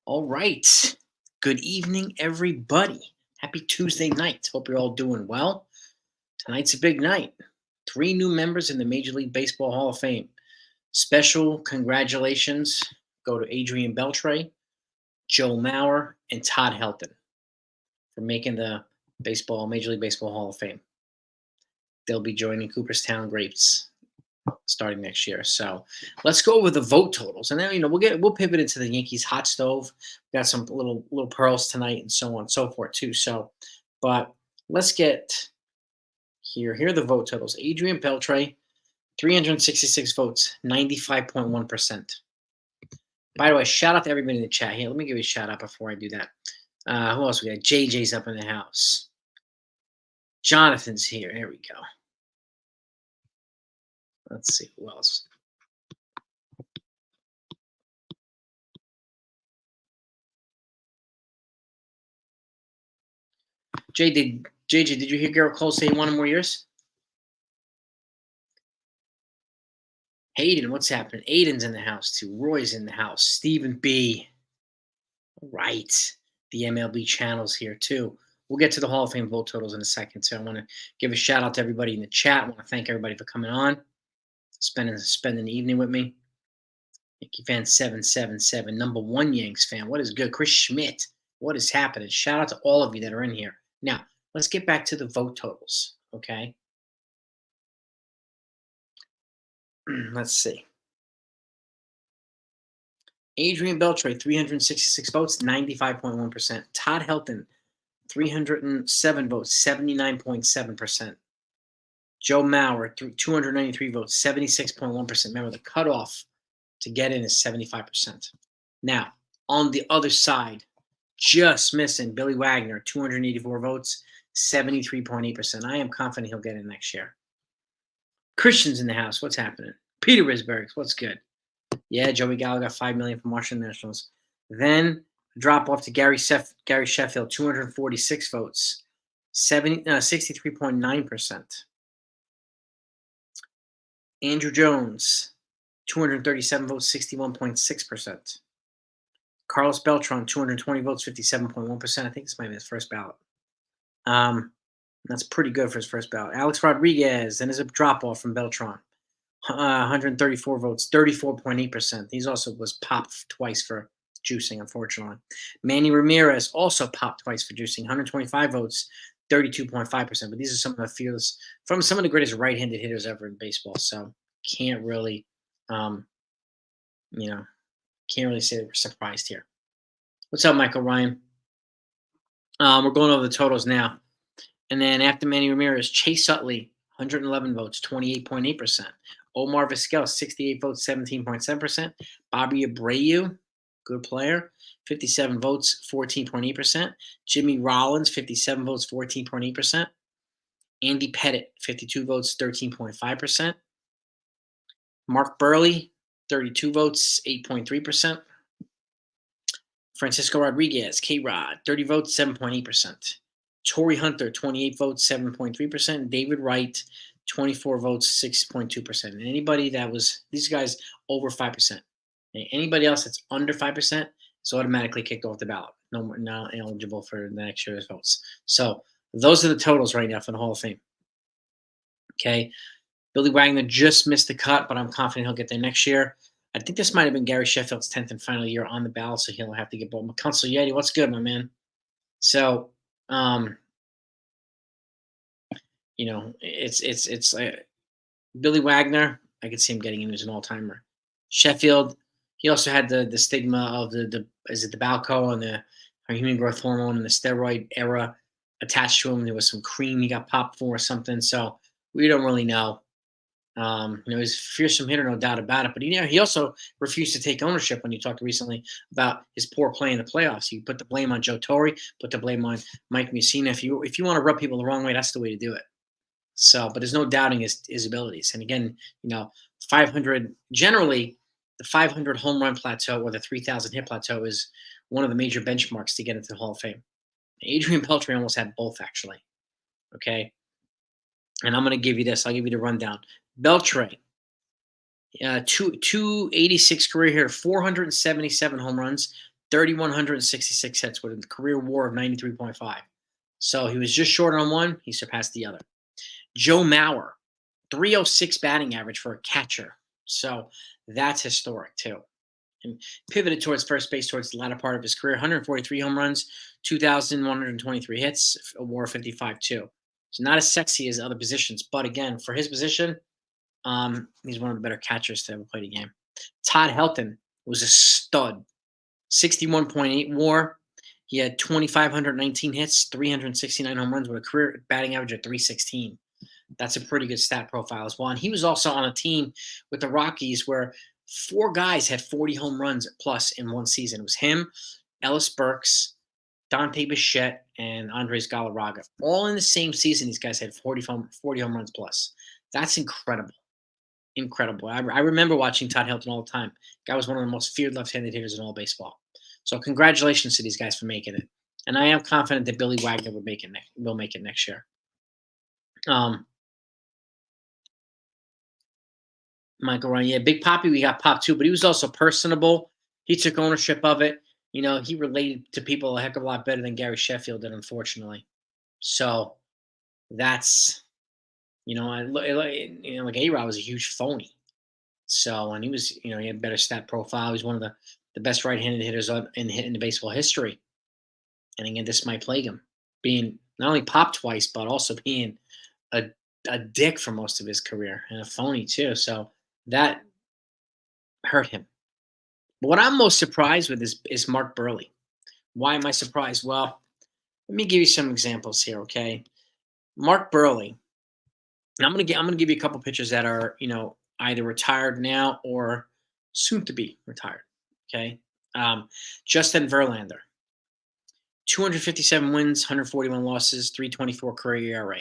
All right. Good evening, everybody. Happy Tuesday night. Hope you're all doing well. Tonight's a big night. Three new members in the Major League Baseball Hall of Fame. Special congratulations go to Adrian Beltre, Joe Mauer, and Todd Helton for making the Major League Baseball Hall of Fame. They'll be joining Cooperstown Grapes starting next year. So let's go over the vote totals, and then we'll pivot into the Yankees hot stove. We got some little pearls tonight, and so on and so forth too. So, but let's get here. Here are the vote totals. Adrian Beltre, 366 votes, 95.1%. By the way, shout out to everybody in the chat here. Let me give you a shout out before I do that. Who else we got? JJ's up in the house. Jonathan's here. There we go. Let's see who else. JJ, did you hear Garrett Cole say he wanted more years? Hayden, what's happening? Aiden's in the house too. Roy's in the house. Stephen B. All right. The MLB channel's here too. We'll get to the Hall of Fame vote totals in a second. So I want to give a shout out to everybody in the chat. I want to thank everybody for coming on, spending the evening with me. Yankee fan 777, number one Yanks fan. What is good? Chris Schmidt. What is happening? Shout out to all of you that are in here. Now, let's get back to the vote totals. Okay. Let's see. Adrian Beltre, 366 votes, 95.1%. Todd Helton, 307 votes, 79.7%. Joe Mauer, 293 votes, 76.1%. Remember, the cutoff to get in is 75%. Now, on the other side, just missing Billy Wagner, 284 votes, 73.8%. I am confident he'll get in next year. Christian's in the house. What's happening? Peter Risberg, what's good? Yeah, Joey Gallo got $5 million from Washington Nationals. Then drop off to Gary Sheffield, 246 votes, 63.9%. Andrew Jones, 237 votes, 61.6%. Carlos Beltran, 220 votes, 57.1%. I think this might be his first ballot. That's pretty good for his first ballot. Alex Rodriguez, then there's a drop off from Beltran. 134 votes, 34.8%. He also was popped twice for juicing, unfortunately. Manny Ramirez also popped twice for juicing, 125 votes, 32.5%. But these are some of the fields from some of the greatest right-handed hitters ever in baseball. So can't really, can't really say that we're surprised here. What's up, Michael Ryan? We're going over the totals now. And then after Manny Ramirez, Chase Utley, 111 votes, 28.8%. Omar Vizquel, 68 votes, 17.7%. Bobby Abreu, good player, 57 votes, 14.8%. Jimmy Rollins, 57 votes, 14.8%. Andy Pettit, 52 votes, 13.5%. Mark Burley, 32 votes, 8.3%. Francisco Rodriguez, K-Rod, 30 votes, 7.8%. Torrey Hunter, 28 votes, 7.3%. David Wright, 24 votes, 6.2%. And anybody that was, these guys over 5%. And anybody else that's under 5% is automatically kicked off the ballot. Not eligible for the next year's votes. So those are the totals right now for the Hall of Fame. Okay. Billy Wagner just missed the cut, but I'm confident he'll get there next year. I think this might have been Gary Sheffield's 10th and final year on the ballot, so he'll have to get both. Council Yeti, what's good, my man? So, it's Billy Wagner. I could see him getting in as an all-timer. Sheffield, he also had the stigma of the Balco and the human growth hormone and the steroid era attached to him. There was some cream he got popped for or something. So we don't really know. He's a fearsome hitter, no doubt about it. But he also refused to take ownership when he talked recently about his poor play in the playoffs. He put the blame on Joe Torre, put the blame on Mike Mussina. If you want to rub people the wrong way, that's the way to do it. So, but there's no doubting his abilities. And again, 500 generally the 500 home run plateau or the 3,000 hit plateau is one of the major benchmarks to get into the Hall of Fame. Adrian Beltre almost had both, actually. Okay. And I'm going to give you this. I'll give you the rundown. Beltre, 286 career here, 477 home runs, 3,166 hits with a career WAR of 93.5. So he was just short on one. He surpassed the other. Joe Mauer, 306 batting average for a catcher. So that's historic too. And pivoted towards first base towards the latter part of his career. 143 home runs, 2,123 hits, a WAR 55 too. So not as sexy as other positions, but again, for his position, he's one of the better catchers to ever play the game. Todd Helton was a stud. 61.8 WAR. He had 2,519 hits, 369 home runs with a career batting average of 316. That's a pretty good stat profile as well. And he was also on a team with the Rockies where four guys had 40 home runs plus in one season. It was him, Ellis Burks, Dante Bichette, and Andres Galarraga. All in the same season, these guys had 40 home runs plus. That's incredible. Incredible. I remember watching Todd Helton all the time. Guy was one of the most feared left-handed hitters in all baseball. So congratulations to these guys for making it. And I am confident that Billy Wagner will make it next year. Michael Ryan, yeah, Big Poppy, we got Pop too, but he was also personable. He took ownership of it. You know, he related to people a heck of a lot better than Gary Sheffield did, unfortunately. So that's, like A-Rod was a huge phony. So, and he was, he had a better stat profile. He was one of the best right-handed hitters in the baseball history. And again, this might plague him, being not only popped twice, but also being a dick for most of his career and a phony too. So that hurt him. But what I'm most surprised with is Mark Burley. Why am I surprised? Well, let me give you some examples here, okay? Mark Burley. And I'm gonna give you a couple pitchers that are either retired now or soon to be retired. Okay, Justin Verlander, 257 wins, 141 losses, 3.24 career ERA.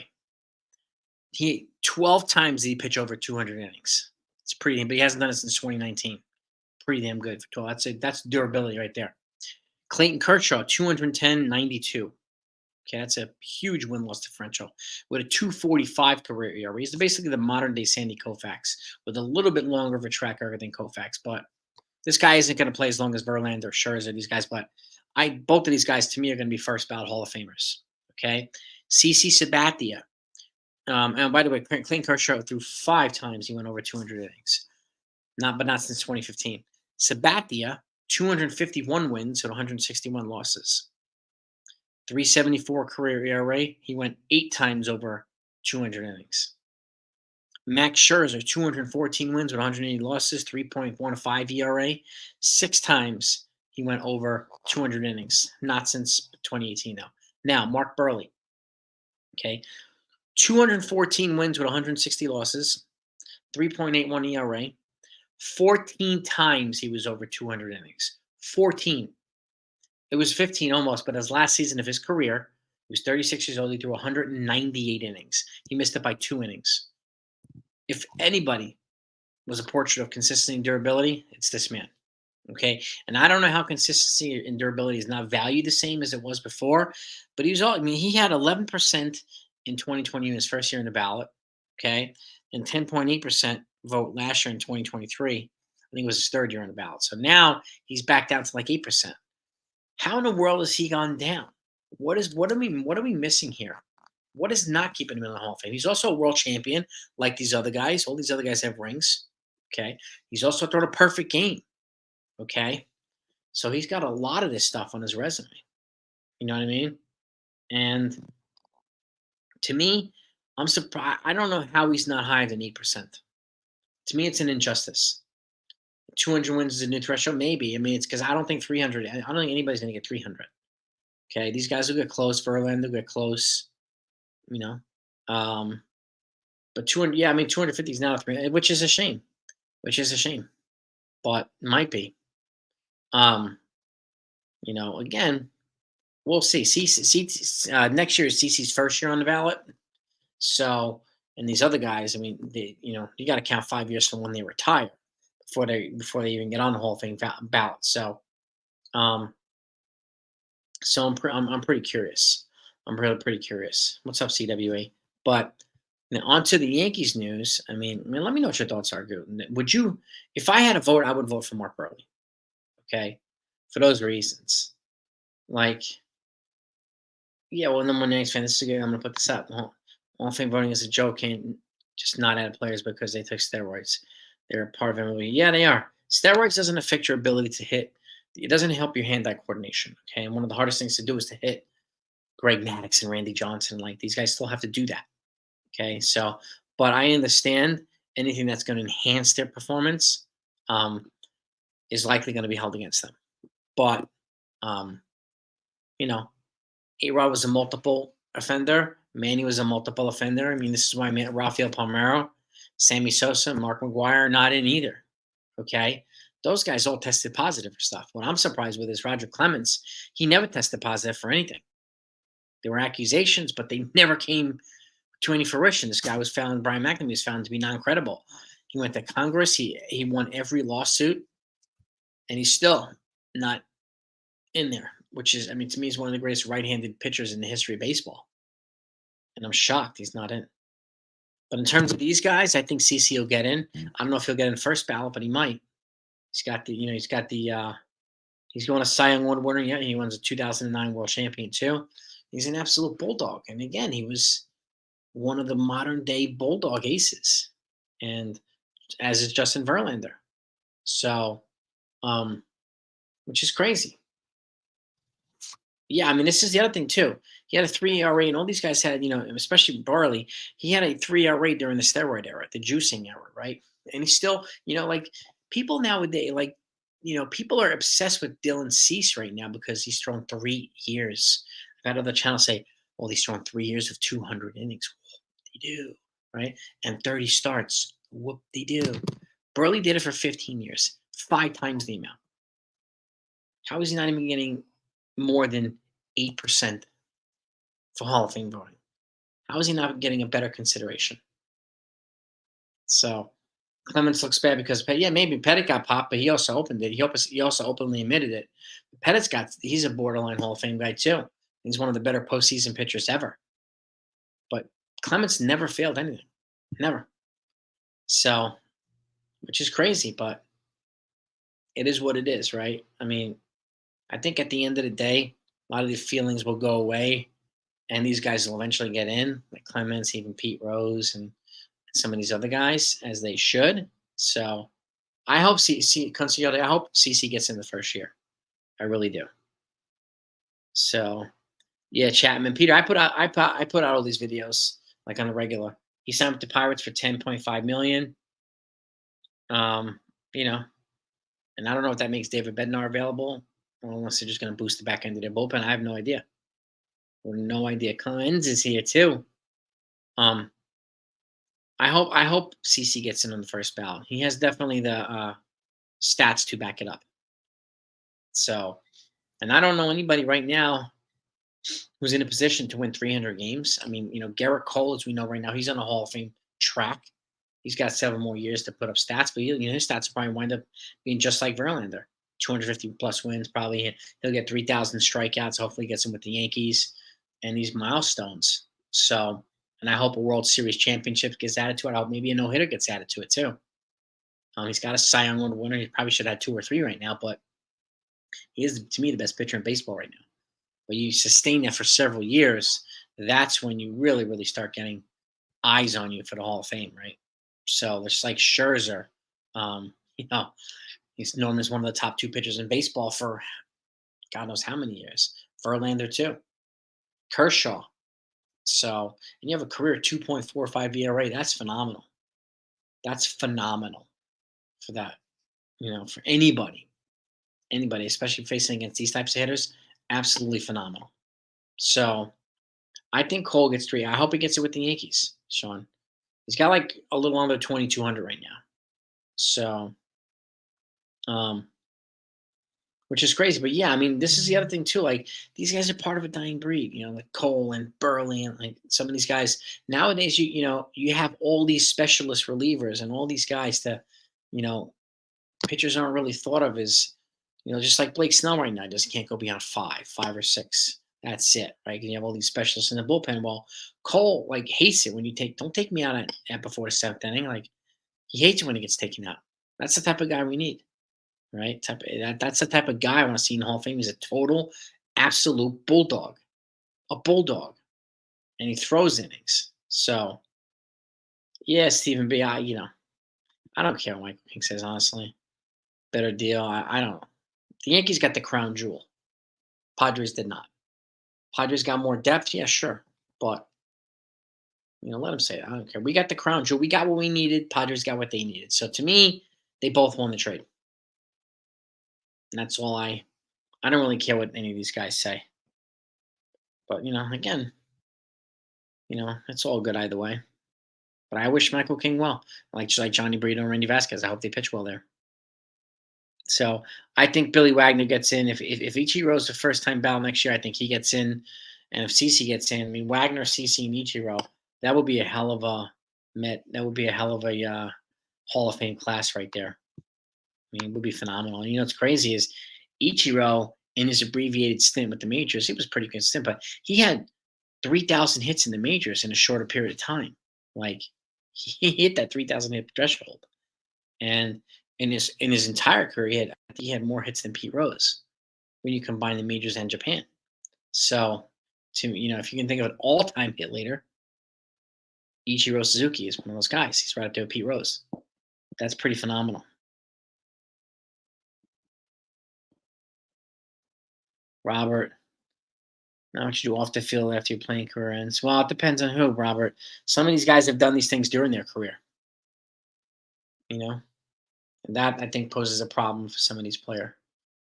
He 12 times he pitched over 200 innings. It's pretty, but he hasn't done it since 2019. Pretty damn good for 12. That's durability right there. Clayton Kershaw, 210, 92. Okay, that's a huge win-loss differential with a 2.45 career ERA. He's basically the modern-day Sandy Koufax with a little bit longer of a track record than Koufax. But this guy isn't going to play as long as Verlander, Scherzer, these guys. But both of these guys, to me, are going to be first-ballot Hall of Famers. Okay, CC Sabathia. And by the way, Clayton Kershaw threw 5 times he went over 200 innings. Not since 2015. Sabathia, 251 wins and 161 losses. 3.74 career ERA. He went 8 times over 200 innings. Max Scherzer, 214 wins with 180 losses, 3.15 ERA. 6 times he went over 200 innings. Not since 2018, though. Now, Mark Burley. Okay. 214 wins with 160 losses, 3.81 ERA. 14 times he was over 200 innings. 14. It was 15 almost, but his last season of his career, he was 36 years old. He threw 198 innings. He missed it by 2 innings. If anybody was a portrait of consistency and durability, it's this man. Okay, and I don't know how consistency and durability is not valued the same as it was before, but he had 11% in 2020 in his first year in the ballot. Okay, and 10.8% vote last year in 2023. I think it was his 3rd year on the ballot. So now he's back down to like 8%. How in the world has he gone down? What are we missing here? What is not keeping him in the Hall of Fame? He's also a world champion, like these other guys. All these other guys have rings. Okay. He's also thrown a perfect game. Okay. So he's got a lot of this stuff on his resume. You know what I mean? And to me, I'm surprised. I don't know how he's not higher than 8%. To me, it's an injustice. 200 wins is a new threshold? Maybe. I mean, it's because I don't think 300. I don't think anybody's going to get 300. Okay, these guys will get close. Verlander will get close. But 200. Yeah, I mean, 250 is now 300, which is a shame. But might be. Again, we'll see. Next year is CC's first year on the ballot. So, and these other guys, I mean, you got to count 5 years from when they retire before they even get on the Hall of Fame ballot. So, I'm pretty curious. I'm really pretty curious. What's up, CWA? But now on to the Yankees news. I mean, let me know what your thoughts are. Would you, if I had a vote, I would vote for Mark Burley. Okay, for those reasons. Like, yeah, well, then one Yankees fan, this is good. I'm gonna put this out. Hall of Fame voting is a joke and just not add players because they took steroids. They're a part of MLB. Yeah, they are. Steroids doesn't affect your ability to hit. It doesn't help your hand-eye coordination. Okay, and one of the hardest things to do is to hit Greg Maddux and Randy Johnson. Like these guys still have to do that. Okay, so but I understand anything that's going to enhance their performance um, is likely going to be held against them. But um, you know, A-Rod was a multiple offender. Manny was a multiple offender. I mean, this is why Rafael Palmeiro, Sammy Sosa, Mark McGuire are not in either. Okay, those guys all tested positive for stuff. What I'm surprised with is Roger Clemens. He never tested positive for anything. There were accusations, but they never came to any fruition. This guy was found, Brian McNamee was found to be non-credible. He went to Congress. He won every lawsuit, and he's still not in there. Which is, I mean, to me, he's one of the greatest right-handed pitchers in the history of baseball. And I'm shocked he's not in. But in terms of these guys, I think CC will get in. I don't know if he'll get in first ballot, but he might. He's going to Cy Young Award winner. Yeah, he won a 2009 World Champion too. He's an absolute bulldog. And again, he was one of the modern day bulldog aces, and as is Justin Verlander. So, which is crazy. Yeah, I mean, this is the other thing too. He had a 3 ERA, and all these guys had, especially Burley. He had a 3 ERA during the steroid era, the juicing era, right? And he's still, like people nowadays, like people are obsessed with Dylan Cease right now because he's thrown 3 years. I've had other channels say, "Well, he's thrown 3 years of 200 innings." They do, right? And 30 starts. Whoop, they do. Burley did it for 15 years, 5 times the amount. How is he not even getting more than 8% for Hall of Fame voting? How is he not getting a better consideration? So Clemens looks bad because maybe Pettit got popped, but he also opened it. He also openly admitted it. He's a borderline Hall of Fame guy too. He's one of the better postseason pitchers ever. But Clemens never failed anything, never. So, which is crazy, but it is what it is, right? I mean, I think at the end of the day, a lot of these feelings will go away, and these guys will eventually get in, like Clemens, even Pete Rose, and some of these other guys, as they should. So I hope I hope CC gets in the first year. I really do. So yeah, Chapman, Peter, I put out all these videos like on a regular. He signed with the Pirates for 10.5 million. Um, you know, and I don't know if that makes David Bednar available, or unless they're just going to boost the back end of their bullpen. I have no idea. No idea. Clemens is here too. Um, I hope CC gets in on the first ballot. He has definitely the stats to back it up. So, and I don't know anybody right now who's in a position to win 300 games. I mean, Garrett Cole, as we know right now, he's on a Hall of Fame track. He's got 7 more years to put up stats, but his stats will probably wind up being just like Verlander, 250 plus wins. Probably he'll get 3,000 strikeouts. Hopefully, he gets them with the Yankees and these milestones. So, and I hope a World Series championship gets added to it. I hope maybe a no hitter gets added to it too. He's got a Cy Young Award winner. He probably should have 2 or 3 right now, but he is, to me, the best pitcher in baseball right now. But you sustain that for several years, that's when you really, really start getting eyes on you for the Hall of Fame, right? So it's like Scherzer. He's known as one of the top 2 pitchers in baseball for God knows how many years. Verlander too. Kershaw. So, and you have a career 2.45 ERA. That's phenomenal. That's phenomenal for that. For anybody, especially facing against these types of hitters, absolutely phenomenal. So, I think Cole gets 3. I hope he gets it with the Yankees, Sean. He's got like a little under 2,200 right now. So, which is crazy. But yeah, I mean, this is the other thing too. Like these guys are part of a dying breed, like Cole and Burley and like some of these guys. Nowadays, you have all these specialist relievers and all these guys that, pitchers aren't really thought of as, just like Blake Snell right now, just can't go beyond 5 or 6. That's it, right? And you have all these specialists in the bullpen. Well, Cole like hates it when don't take me out at before the 7th inning. Like he hates it when he gets taken out. That's the type of guy we need. right? That's the type of guy I want to see in the Hall of Fame. He's a total, absolute bulldog, a bulldog, and he throws innings. So yeah, Stephen B. I don't care what Michael King says honestly. Better deal. I don't know. The Yankees got the crown jewel. Padres did not. Padres got more depth, yeah, sure, but let him say it. I don't care. We got the crown jewel. We got what we needed. Padres got what they needed. So to me, they both won the trade, and that's all I don't really care what any of these guys say. But again, it's all good either way. But I wish Michael King well, just like Johnny Brito and Randy Vasquez. I hope they pitch well there. So I think Billy Wagner gets in. If Ichiro's the first time ballot next year, I think he gets in. And if CC gets in, I mean Wagner, CC, and Ichiro, that would be a hell of a Met. That would be a hell of a Hall of Fame class right there. I mean, it would be phenomenal. And what's crazy is Ichiro in his abbreviated stint with the majors, he was pretty good stint, but he had 3,000 hits in the majors in a shorter period of time. Like he hit that 3,000 hit threshold, and in his entire career, he had more hits than Pete Rose when you combine the majors and Japan. So, if you can think of an all-time hit leader, Ichiro Suzuki is one of those guys. He's right up there with Pete Rose. That's pretty phenomenal. Robert, now what you do off the field after your playing career ends? Well, it depends on who, Robert. Some of these guys have done these things during their career. You know, and that I think poses a problem for some of these players.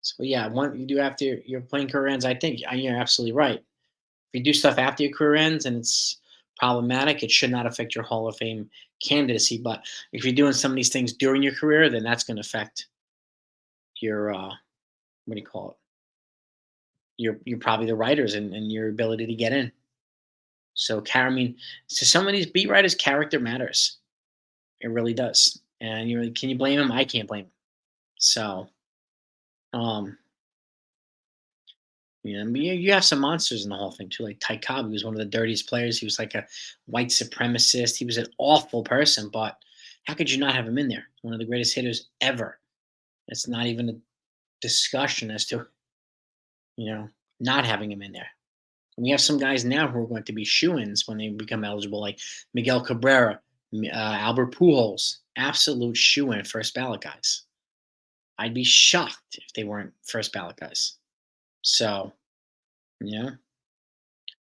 So yeah, one you do after your playing career ends. I think you're absolutely right. If you do stuff after your career ends and it's problematic, it should not affect your Hall of Fame candidacy. But if you're doing some of these things during your career, then that's going to affect your what do you call it? You're probably the writers and your ability to get in. So, I mean, to some of these beat writers, character matters. It really does. And can you blame him? I can't blame him. So, um, but you have some monsters in the Hall of Fame too, like Ty Cobb. He was one of the dirtiest players. He was like a white supremacist. He was an awful person, but how could you not have him in there? One of the greatest hitters ever. It's not even a discussion as to not having him in there. And we have some guys now who are going to be shoo-ins when they become eligible, like Miguel Cabrera, Albert Pujols, absolute shoo-in first ballot guys. I'd be shocked if they weren't first ballot guys. So, yeah.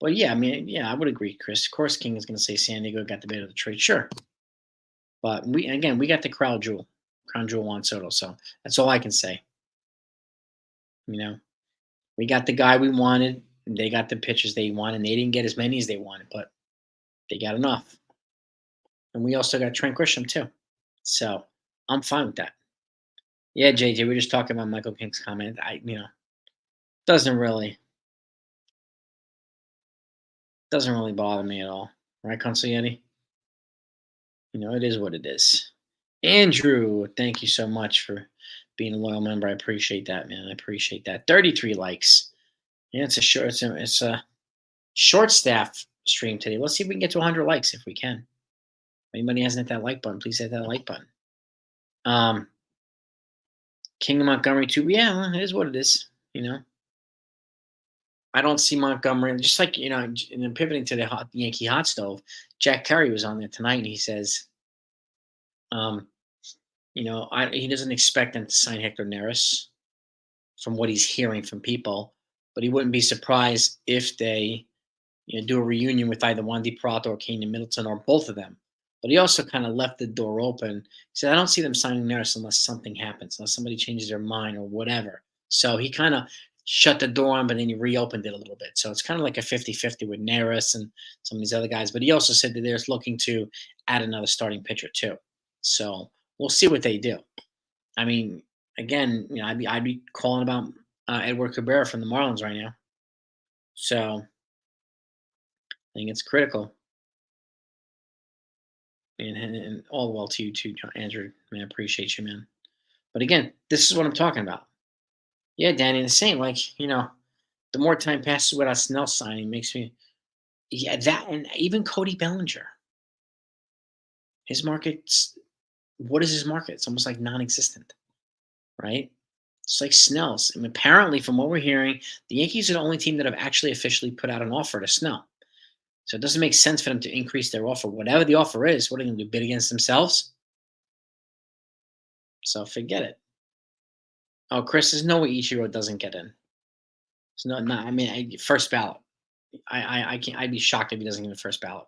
But yeah, I mean, yeah, I would agree, Chris. Of course, King is going to say San Diego got the bit of the trade, sure. But we got the crown jewel Juan Soto. So that's all I can say. We got the guy we wanted. They got the pitchers they wanted. They didn't get as many as they wanted, but they got enough. And we also got Trent Grisham too. So I'm fine with that. Yeah, JJ, we're just talking about Michael King's comment. Doesn't really bother me at all. Right, Consigliere? It is what it is. Andrew, thank you so much for being a loyal member. I appreciate that, man. I appreciate that. 33 likes. Yeah, it's a short staff stream today. Let's see if we can get to 100 likes if we can. If anybody hasn't hit that like button, please hit that like button. King of Montgomery too. Yeah, it is what it is. I don't see Montgomery just like and then pivoting to the Yankee hot stove. Jack Kerry was on there tonight, and he says, he doesn't expect them to sign Hector Neris from what he's hearing from people, but he wouldn't be surprised if they do a reunion with either Wandy Prato or Kane Middleton or both of them. But he also kind of left the door open. He said, I don't see them signing Neris unless something happens, unless somebody changes their mind or whatever. So he kind of shut the door on, but then he reopened it a little bit. So it's kind of like a 50-50 with Neris and some of these other guys. But he also said that they're looking to add another starting pitcher too. So we'll see what they do. I mean, again, I'd be calling about Edward Cabrera from the Marlins right now. So I think it's critical. And all the well to you too, Andrew. Man, I appreciate you, man. But again, this is what I'm talking about. Yeah, Danny, the same. The more time passes without Snell signing makes me, that and even Cody Bellinger. His market's, what is his market? It's almost like non-existent, right? It's like Snell's. And apparently, from what we're hearing, the Yankees are the only team that have actually officially put out an offer to Snell. So it doesn't make sense for them to increase their offer. Whatever the offer is, what are they going to do? Bid against themselves? So forget it. Oh, Chris, there's no way Ichiro doesn't get in. There's no, I mean, first ballot. I can't. I'd be shocked if he doesn't get the first ballot.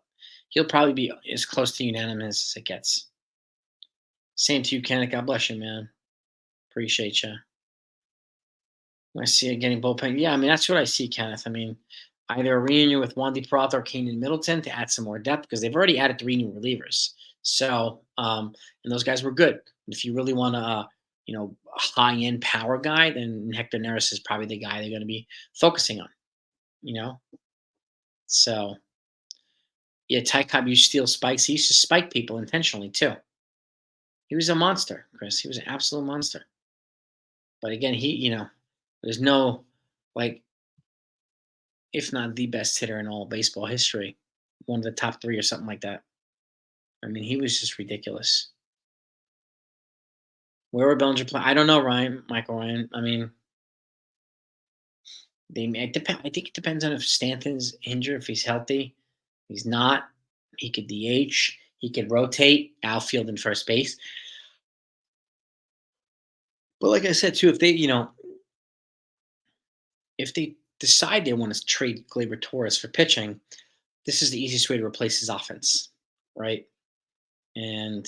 He'll probably be as close to unanimous as it gets. Same to you, Kenneth. God bless you, man. Appreciate you. I see it getting bullpen. Yeah, I mean that's what I see, Kenneth. I mean, either a reunion with Wandy Peralta or Keenan Middleton to add some more depth because they've already added 3 new relievers. So, and those guys were good. And if you really want a high end power guy, then Hector Neris is probably the guy they're going to be focusing on. You know, so yeah, Ty Cobb used to steal spikes. He used to spike people intentionally too. He was a monster, Chris. He was an absolute monster. But again, there's no like if not the best hitter in all baseball history, one of the top 3 or something like that. I mean, he was just ridiculous. Where would Bellinger play? I don't know, Michael Ryan. I mean, I think it depends on if Stanton's injured, if he's healthy. If he's not, he could DH. He could rotate outfield and first base. But like I said too, if they decide they want to trade Gleyber Torres for pitching, this is the easiest way to replace his offense, right? And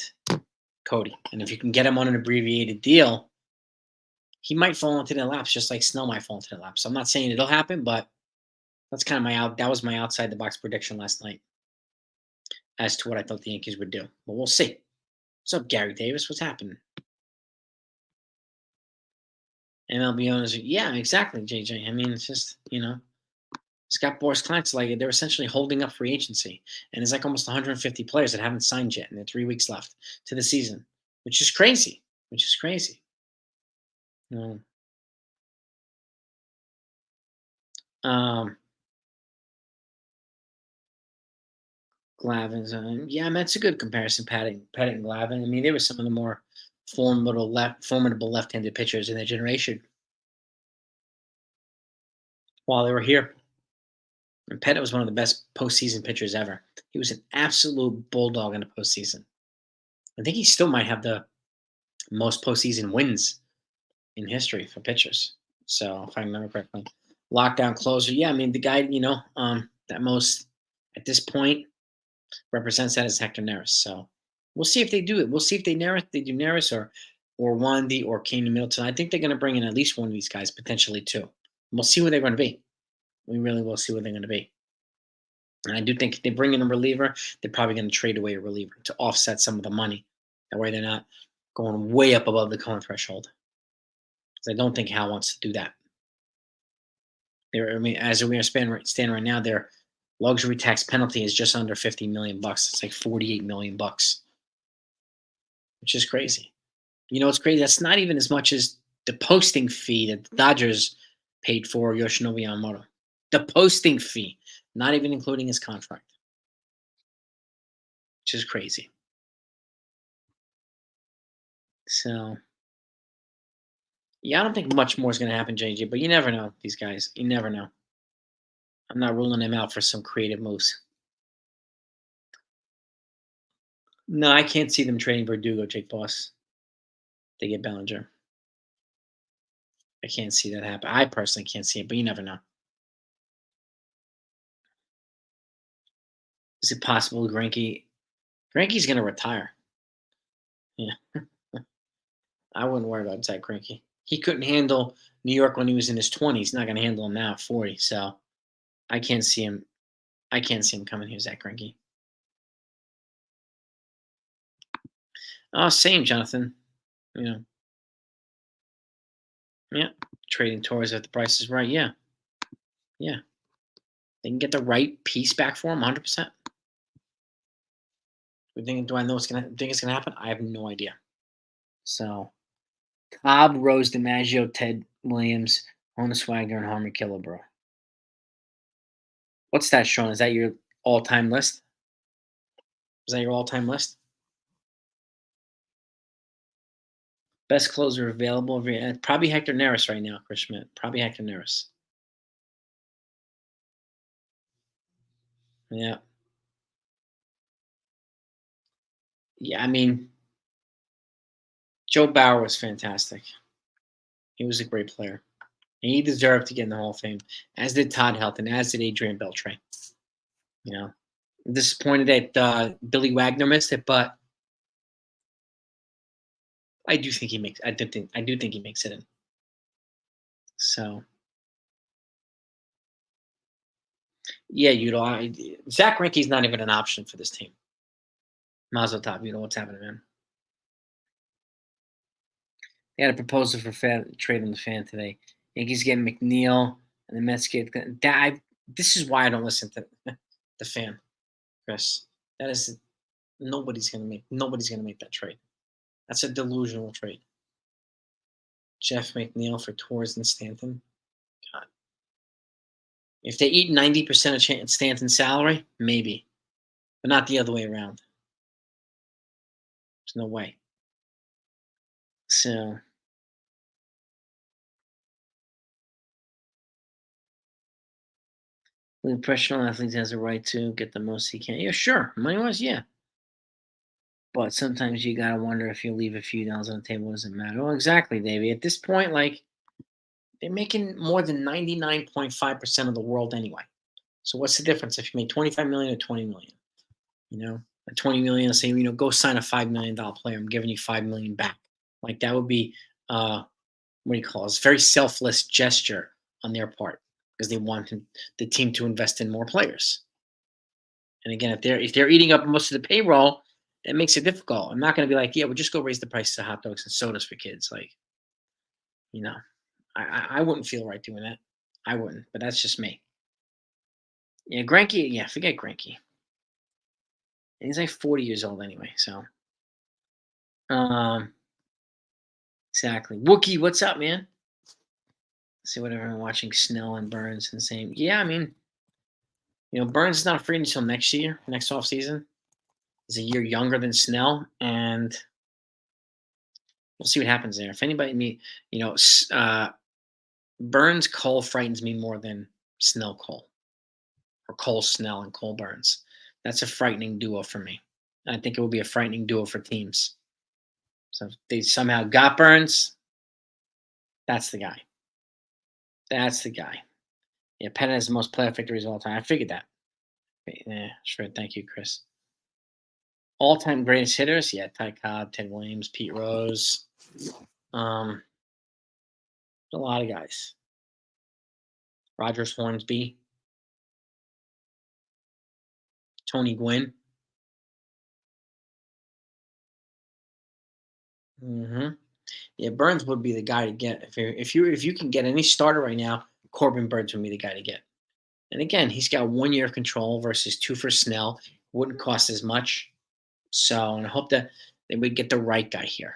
Cody. And if you can get him on an abbreviated deal, he might fall into their laps just like Snell might fall into their laps. So I'm not saying it'll happen, but that's kind of that was my outside the box prediction last night as to what I thought the Yankees would do. But we'll see. What's up, Gary Davis? What's happening? MLB owners, yeah, exactly, JJ. I mean, it's just, Scott Boris clients like they're essentially holding up free agency. And there's like almost 150 players that haven't signed yet, and there are 3 weeks left to the season, which is crazy. Which is crazy. Um, um, Glavin's, yeah, I mean, that's a good comparison, Pettit and Glavin. I mean, they were some of the more formidable left-handed pitchers in their generation while they were here. And Pettit was one of the best postseason pitchers ever. He was an absolute bulldog in the postseason. I think he still might have the most postseason wins in history for pitchers. So if I remember correctly, lockdown closer. Yeah, I mean the guy, that most at this point represents that as Hector Neris. So we'll see if they do it. We'll see if they do Neris or Wandy or Kane Middleton. I think they're going to bring in at least one of these guys, potentially two. We'll see where they're going to be. We really will see where they're going to be. And I do think if they bring in a reliever, they're probably going to trade away a reliever to offset some of the money. That way they're not going way up above the Cohen threshold. Because I don't think Hal wants to do that. As we are stand right now, their luxury tax penalty is just under $50 million. It's like $48 million, which is crazy. You know, it's crazy. That's not even as much as the posting fee that the Dodgers paid for Yoshinobu Yamamoto. The posting fee, not even including his contract, which is crazy. So, yeah, I don't think much more is going to happen, JJ, but you never know, these guys. You never know. I'm not ruling them out for some creative moves. No, I can't see them trading Verdugo, Jake Boss. They get Bellinger. I can't see that happen. I personally can't see it, but you never know. Is it possible Greinke's going to retire? Yeah. I wouldn't worry about Zach Greinke. He couldn't handle New York when he was in his 20s. He's not going to handle him now at 40. So I can't see him. I can't see him coming here, Zach Greinke. Oh, same, Jonathan. Yeah. Trading Torres if the price is right. Yeah. They can get the right piece back for him 100%. Do I know think it's gonna happen? I have no idea. So Cobb, Rose DiMaggio, Ted Williams, Honus Wagner, and Harmon Killebrew. What's that, Sean? Is that your all-time list? Is that your all-time list? Best closer available. Probably Hector Neris right now, Chris Schmidt. Probably Hector Neris. Yeah. Yeah, I mean, Joe Bauer was fantastic. He was a great player. And he deserved to get in the Hall of Fame, as did Todd Helton, as did Adrian Beltre. You know, I'm disappointed that Billy Wagner missed it, but I do think he makes. I do think he makes it in. So yeah, Zach Greinke's not even an option for this team. Mazel tov. You know what's happening, man. They had a proposal for trade on the fan today. Yankees getting McNeil, and the Mets get that. This is why I don't listen to the fan, Chris. That is nobody's gonna make that trade. That's a delusional trade. Jeff McNeil for Torres and Stanton. God. If they eat 90% of Stanton's salary, maybe, but not the other way around. There's no way. So the professional athlete has a right to get the most he can. Yeah, sure. Money wise, yeah. But sometimes you gotta wonder if you leave a few dollars on the table, does it matter? Well, exactly, Davey. At this point, like they're making more than 99.5% of the world anyway. So what's the difference if you make 25 million or 20 million? You know, at 20 million, say, go sign a $5 million player. I'm giving you 5 million back. Like that would be what do you call it? It's a very selfless gesture on their part because they want the team to invest in more players. And again, if they're eating up most of the payroll, that makes it difficult. I'm not going to be like, yeah, we'll just go raise the prices of hot dogs and sodas for kids. Like, you know, I wouldn't feel right doing that. I wouldn't, but that's just me. Yeah, Granky. Yeah, forget Granky. And he's like 40 years old anyway. So, um, exactly. Wookie, what's up, man? See whatever I'm watching Snell and Burns and saying, yeah, I mean, Burns is not free until next year, next off season. He's a year younger than Snell, and we'll see what happens there. If anybody Burns Cole frightens me more than Snell Cole, or Cole Snell and Cole Burns. That's a frightening duo for me. I think it will be a frightening duo for teams. So if they somehow got Burns, that's the guy. That's the guy. Yeah, Penn has the most playoff victories of all time. I figured that. Yeah, sure. Thank you, Chris. All-time greatest hitters? Yeah, Ty Cobb, Ted Williams, Pete Rose. A lot of guys. Rogers Hornsby, Tony Gwynn. Yeah, Burns would be the guy to get if you can get any starter right now. Corbin Burns would be the guy to get. And again, he's got 1 year of control versus 2 for Snell. Wouldn't cost as much. So, and I hope that they would get the right guy here.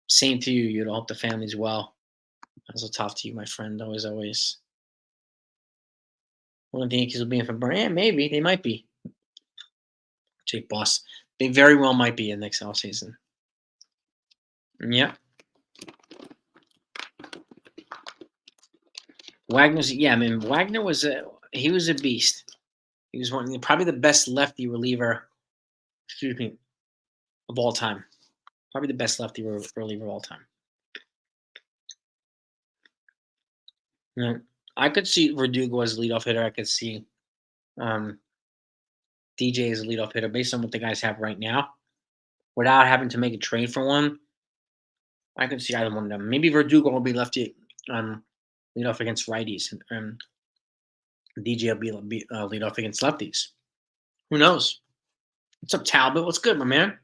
Same to you. You'd hope the family's well. Also, tough to you, my friend. Always. One of the Yankees will be in for Burns. Yeah, maybe they might be. Jake Boss. They very well might be in next offseason. Yeah. Wagner was a beast. He was probably the best lefty reliever, of all time. Probably the best lefty reliever of all time. Yeah. I could see Verdugo as a leadoff hitter. I could see DJ as a leadoff hitter based on what the guys have right now. Without having to make a trade for one, I could see either one of them. Maybe Verdugo will be lefty leadoff against righties, and DJ will be leadoff against lefties. Who knows? What's up, Talbot? What's good, my man?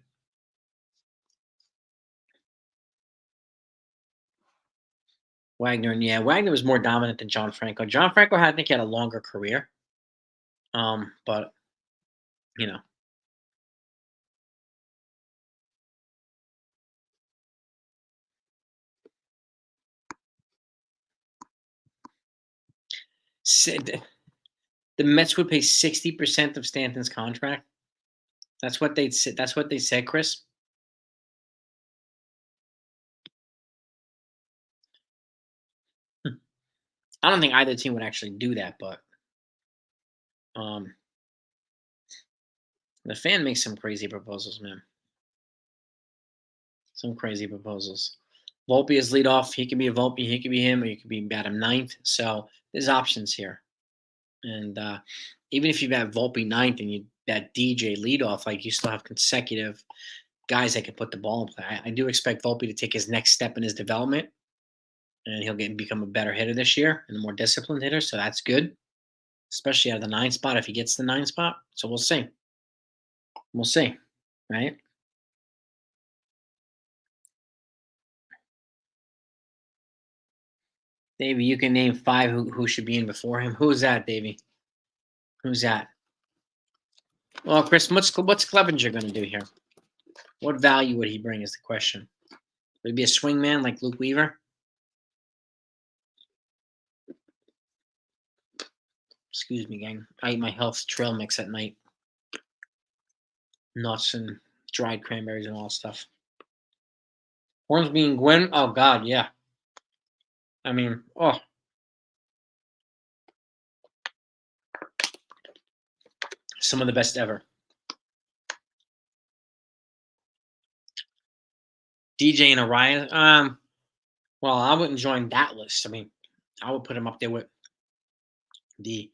Wagner, and yeah, Wagner was more dominant than John Franco. John Franco I think he had a longer career. But you know, the Mets would pay 60% of Stanton's contract. That's what they said. That's what they said, Chris. I don't think either team would actually do that, but um, the fan makes some crazy proposals, man. Some crazy proposals. Volpe is lead off. He could be a Volpe. He could be him, or you could be Batum ninth. So there's options here. And even if you bat Volpe ninth and you bat DJ leadoff, like you still have consecutive guys that can put the ball in play. I do expect Volpe to take his next step in his development, and he'll become a better hitter this year and a more disciplined hitter. So that's good, especially out of the 9 spot if he gets the 9 spot. So we'll see. We'll see, right? Davey, you can name 5 who should be in before him. Who's that, Davey? Who's that? Well, Chris, what's Clevenger going to do here? What value would he bring is the question. Would he be a swing man like Luke Weaver? Excuse me, gang. I eat my health trail mix at night. Nuts and dried cranberries and all that stuff. Hornsby and Gwen. Oh, God, yeah. I mean, oh. Some of the best ever. DJ and Orion. Well, I wouldn't join that list. I mean, I would put him up there with the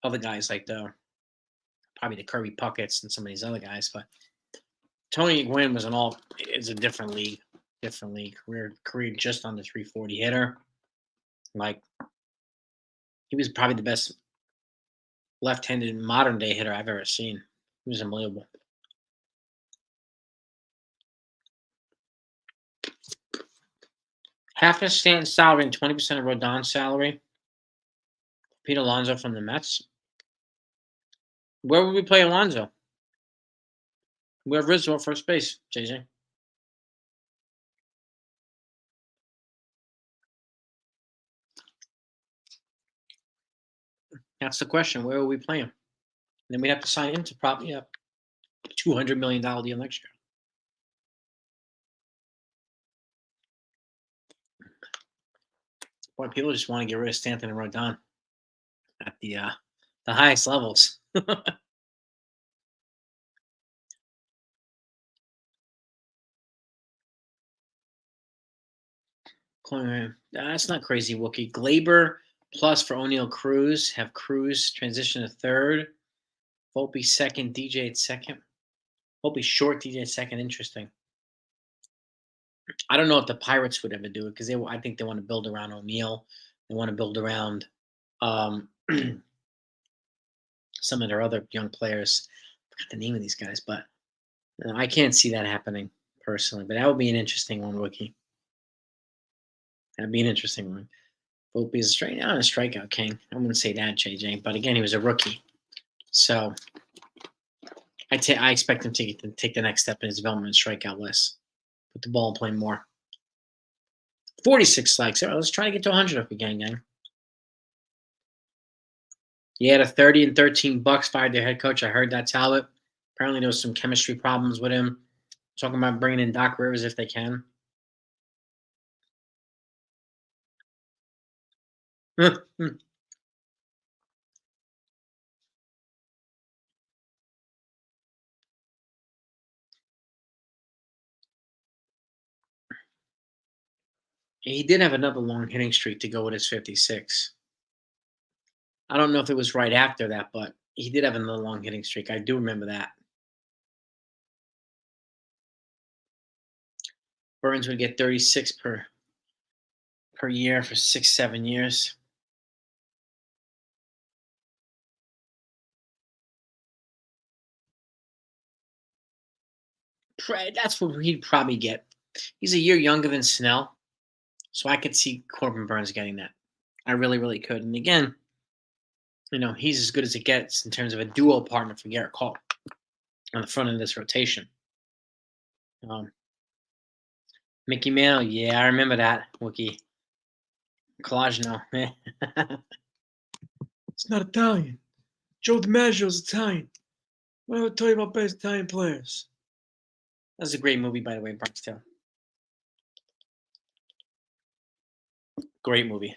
other guys like probably the Kirby Pucketts and some of these other guys. But Tony Gwynn is a different league. Different league. Career just under 340 hitter. Like, he was probably the best left-handed modern day hitter I've ever seen. He was unbelievable. Half of Stanton's salary and 20% of Rodon's salary. Pete Alonso from the Mets. Where would we play Alonso? We have Rizzo at first base, JJ. That's the question. Where will we play him? And then we'd have to sign him to probably a $200 million deal next year. Boy, people just want to get rid of Stanton and Rodon at the highest levels. That's not crazy, Wookie. Glaber plus for O'Neill Cruz. Have Cruz transition to third. Volpe second, DJ at second. Volpe short, DJ at second. Interesting. I don't know if the Pirates would ever do it because I think they want to build around O'Neill. They want to build around some of their other young players. I forgot the name of these guys, but I can't see that happening personally. But that would be an interesting one, Wookie. That'd be an interesting one. Volpe is a strikeout king. I wouldn't say that, JJ. But again, he was a rookie. So I expect him to take the next step in his development and strikeout list. Put the ball in play more. 46 likes. All right, let's try to get to 100 if we can, gang. He had a 30 and 13 bucks, fired their head coach. I heard that, Talbot. Apparently there was some chemistry problems with him. Talking about bringing in Doc Rivers if they can. He did have another long hitting streak to go with his 56. I don't know if it was right after that, but he did have another long hitting streak. I do remember that. Burns would get 36 per year for 6-7 years. That's what he'd probably get. He's a year younger than Snell, so I could see Corbin Burns getting that. I really, really could. And again, he's as good as it gets in terms of a duo partner for Garrett Cole on the front end of this rotation. Mickey Mantle, yeah, I remember that, Wookie. Collagino. It's not Italian. Joe DiMaggio's Italian. What do I tell you about best Italian players? That's a great movie, by the way, Bronx Tale. Great movie.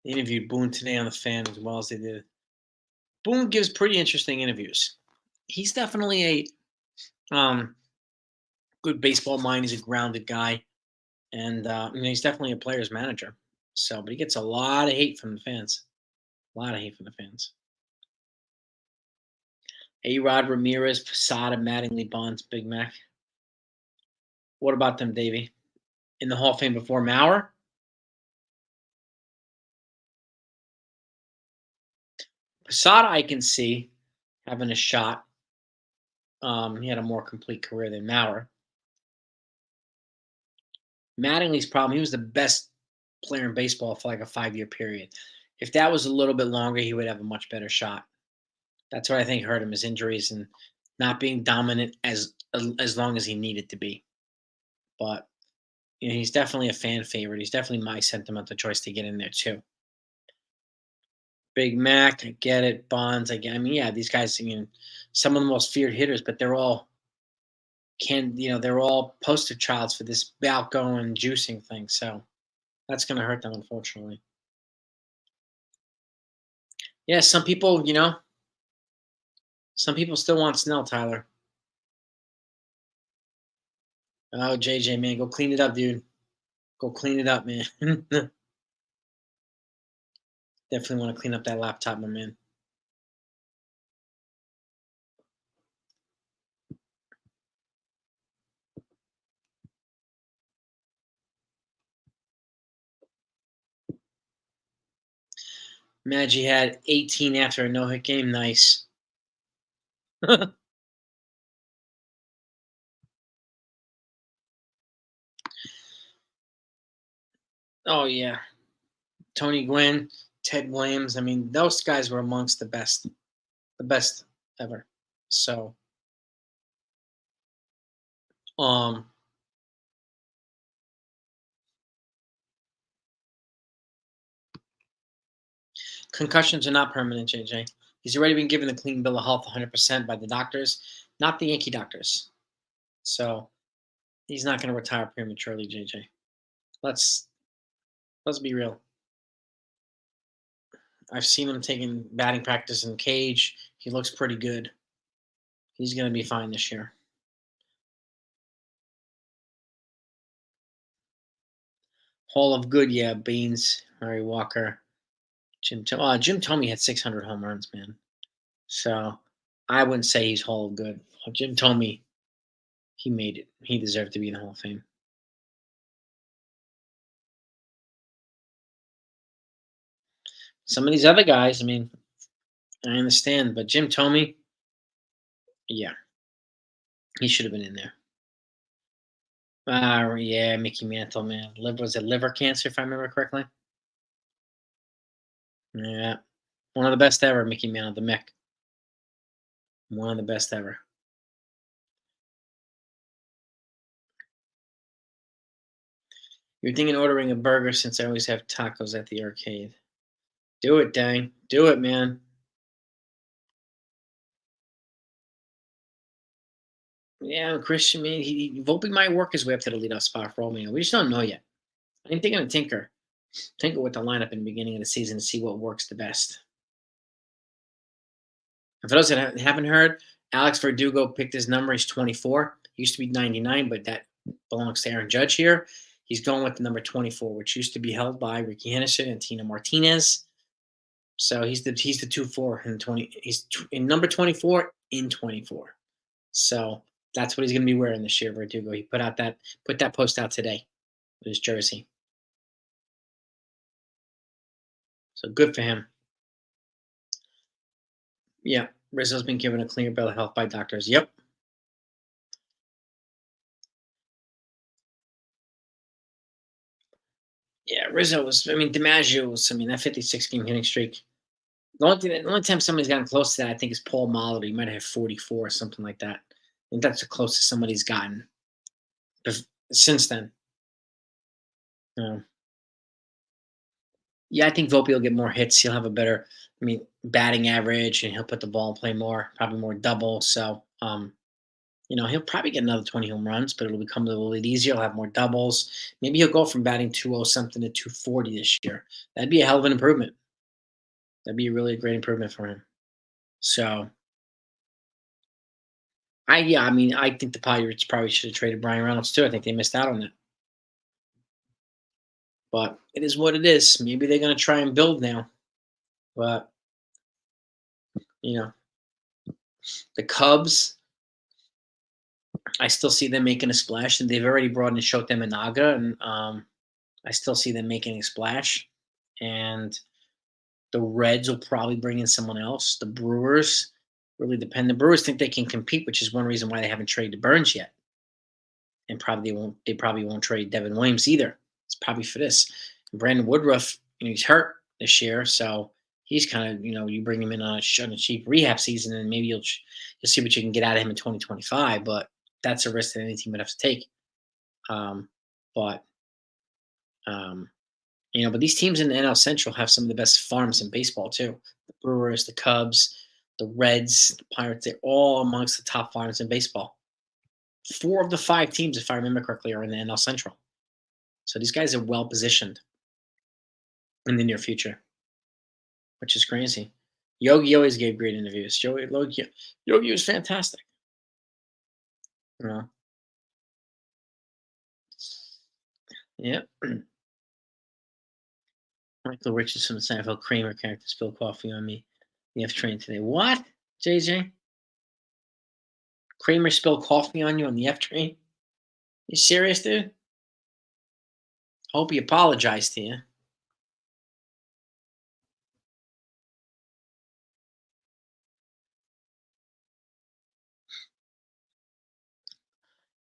They interviewed Boone today on the Fan as well as they did. Boone gives pretty interesting interviews. He's definitely a good baseball mind. He's a grounded guy, and he's definitely a player's manager. So, but he gets a lot of hate from the fans. A lot of hate from the fans. A Rod Ramirez, Posada, Mattingly, Bonds, Big Mac. What about them, Davey? In the Hall of Fame before Mauer? Posada, I can see having a shot. He had a more complete career than Maurer. Mattingly's problem, he was the best player in baseball for like a 5-year period. If that was a little bit longer, he would have a much better shot. That's what I think hurt him, his injuries and not being dominant as long as he needed to be. But he's definitely a fan favorite. He's definitely my sentimental choice to get in there too. Big Mac, I get it. Bonds, I get. I mean, yeah, these guys. I mean, some of the most feared hitters, but they're all poster childs for this outgoing juicing thing. So that's going to hurt them, unfortunately. Yeah, some people still want Snell, Tyler. Oh, JJ, man, go clean it up, dude. Go clean it up, man. Definitely want to clean up that laptop, my man. Maggie had 18 after a no-hit game. Nice. Oh yeah, Tony Gwynn, Ted Williams. I mean, those guys were amongst the best ever. So, um, concussions are not permanent, JJ. He's already been given a clean bill of health 100% by the doctors, not the Yankee doctors. So he's not going to retire prematurely, JJ. Let's let's be real. I've seen him taking batting practice in cage. He looks pretty good. He's going to be fine this year. Hall of Good, yeah. Beans, Murray Walker, Jim Tomey had 600 home runs, man. So I wouldn't say he's Hall of Good. Jim Tomey, he made it. He deserved to be in the Hall of Fame. Some of these other guys, I mean, I understand, but Jim Tomey, yeah, he should have been in there. Yeah, Mickey Mantle, man. Was it liver cancer, if I remember correctly? Yeah, one of the best ever, Mickey Mantle, the Mick. One of the best ever. You're thinking ordering a burger since I always have tacos at the arcade. Do it, dang. Do it, man. Yeah, Christian, man, Volpe might work his way up to the leadoff spot for all we know. We just don't know yet. I'm thinking of tinker with the lineup in the beginning of the season to see what works the best. And for those that haven't heard, Alex Verdugo picked his number. He's 24. He used to be 99, but that belongs to Aaron Judge here. He's going with the number 24, which used to be held by Ricky Henderson and Tina Martinez. So he's the 2-4 in 20. He's in number 24 in 24. So that's what he's going to be wearing this year, Verdugo. He put that post out today with his jersey. So good for him. Yeah, Rizzo's been given a clear bill of health by doctors. Yep. Yeah, Rizzo was. I mean, DiMaggio was. I mean, that 56 game hitting streak. The only time somebody's gotten close to that, I think, is Paul Molitor. He might have had 44 or something like that. I think that's the closest somebody's gotten since then. Yeah, I think Volpe will get more hits. He'll have a better, batting average, and he'll put the ball in play more, probably more double. So, He'll probably get another 20 home runs, but it'll become a little bit easier. He'll have more doubles. Maybe he'll go from batting 200 something to 240 this year. That'd be a hell of an improvement. That'd be a really great improvement for him. So, yeah, I mean, I think the Pirates probably should have traded Brian Reynolds too. I think they missed out on it, but it is what it is. Maybe they're going to try and build now, but you know, the Cubs, I still see them making a splash, and they've already brought in Shota Minaga, and I still see them making a splash. And the Reds will probably bring in someone else. The Brewers really depend. The Brewers think they can compete, which is one reason why they haven't traded Burns yet, and probably they won't. They probably won't trade Devin Williams either. It's probably for this. Brandon Woodruff, he's hurt this year, so he's kind of you bring him in on a cheap rehab season, and maybe you'll see what you can get out of him in 2025. But that's a risk that any team would have to take. Um, but um, but these teams in the NL Central have some of the best farms in baseball too. The Brewers, the Cubs, the Reds, the Pirates—they're all amongst the top farms in baseball. Four of the five teams, if I remember correctly, are in the NL Central. So these guys are well positioned in the near future, which is crazy. Yogi always gave great interviews. Yogi was fantastic. You know? Yeah. Michael Richardson and Seinfeld Kramer character spilled coffee on me. The F train today. What? JJ? Kramer spilled coffee on you on the F train? You serious, dude? Hope he apologized to you.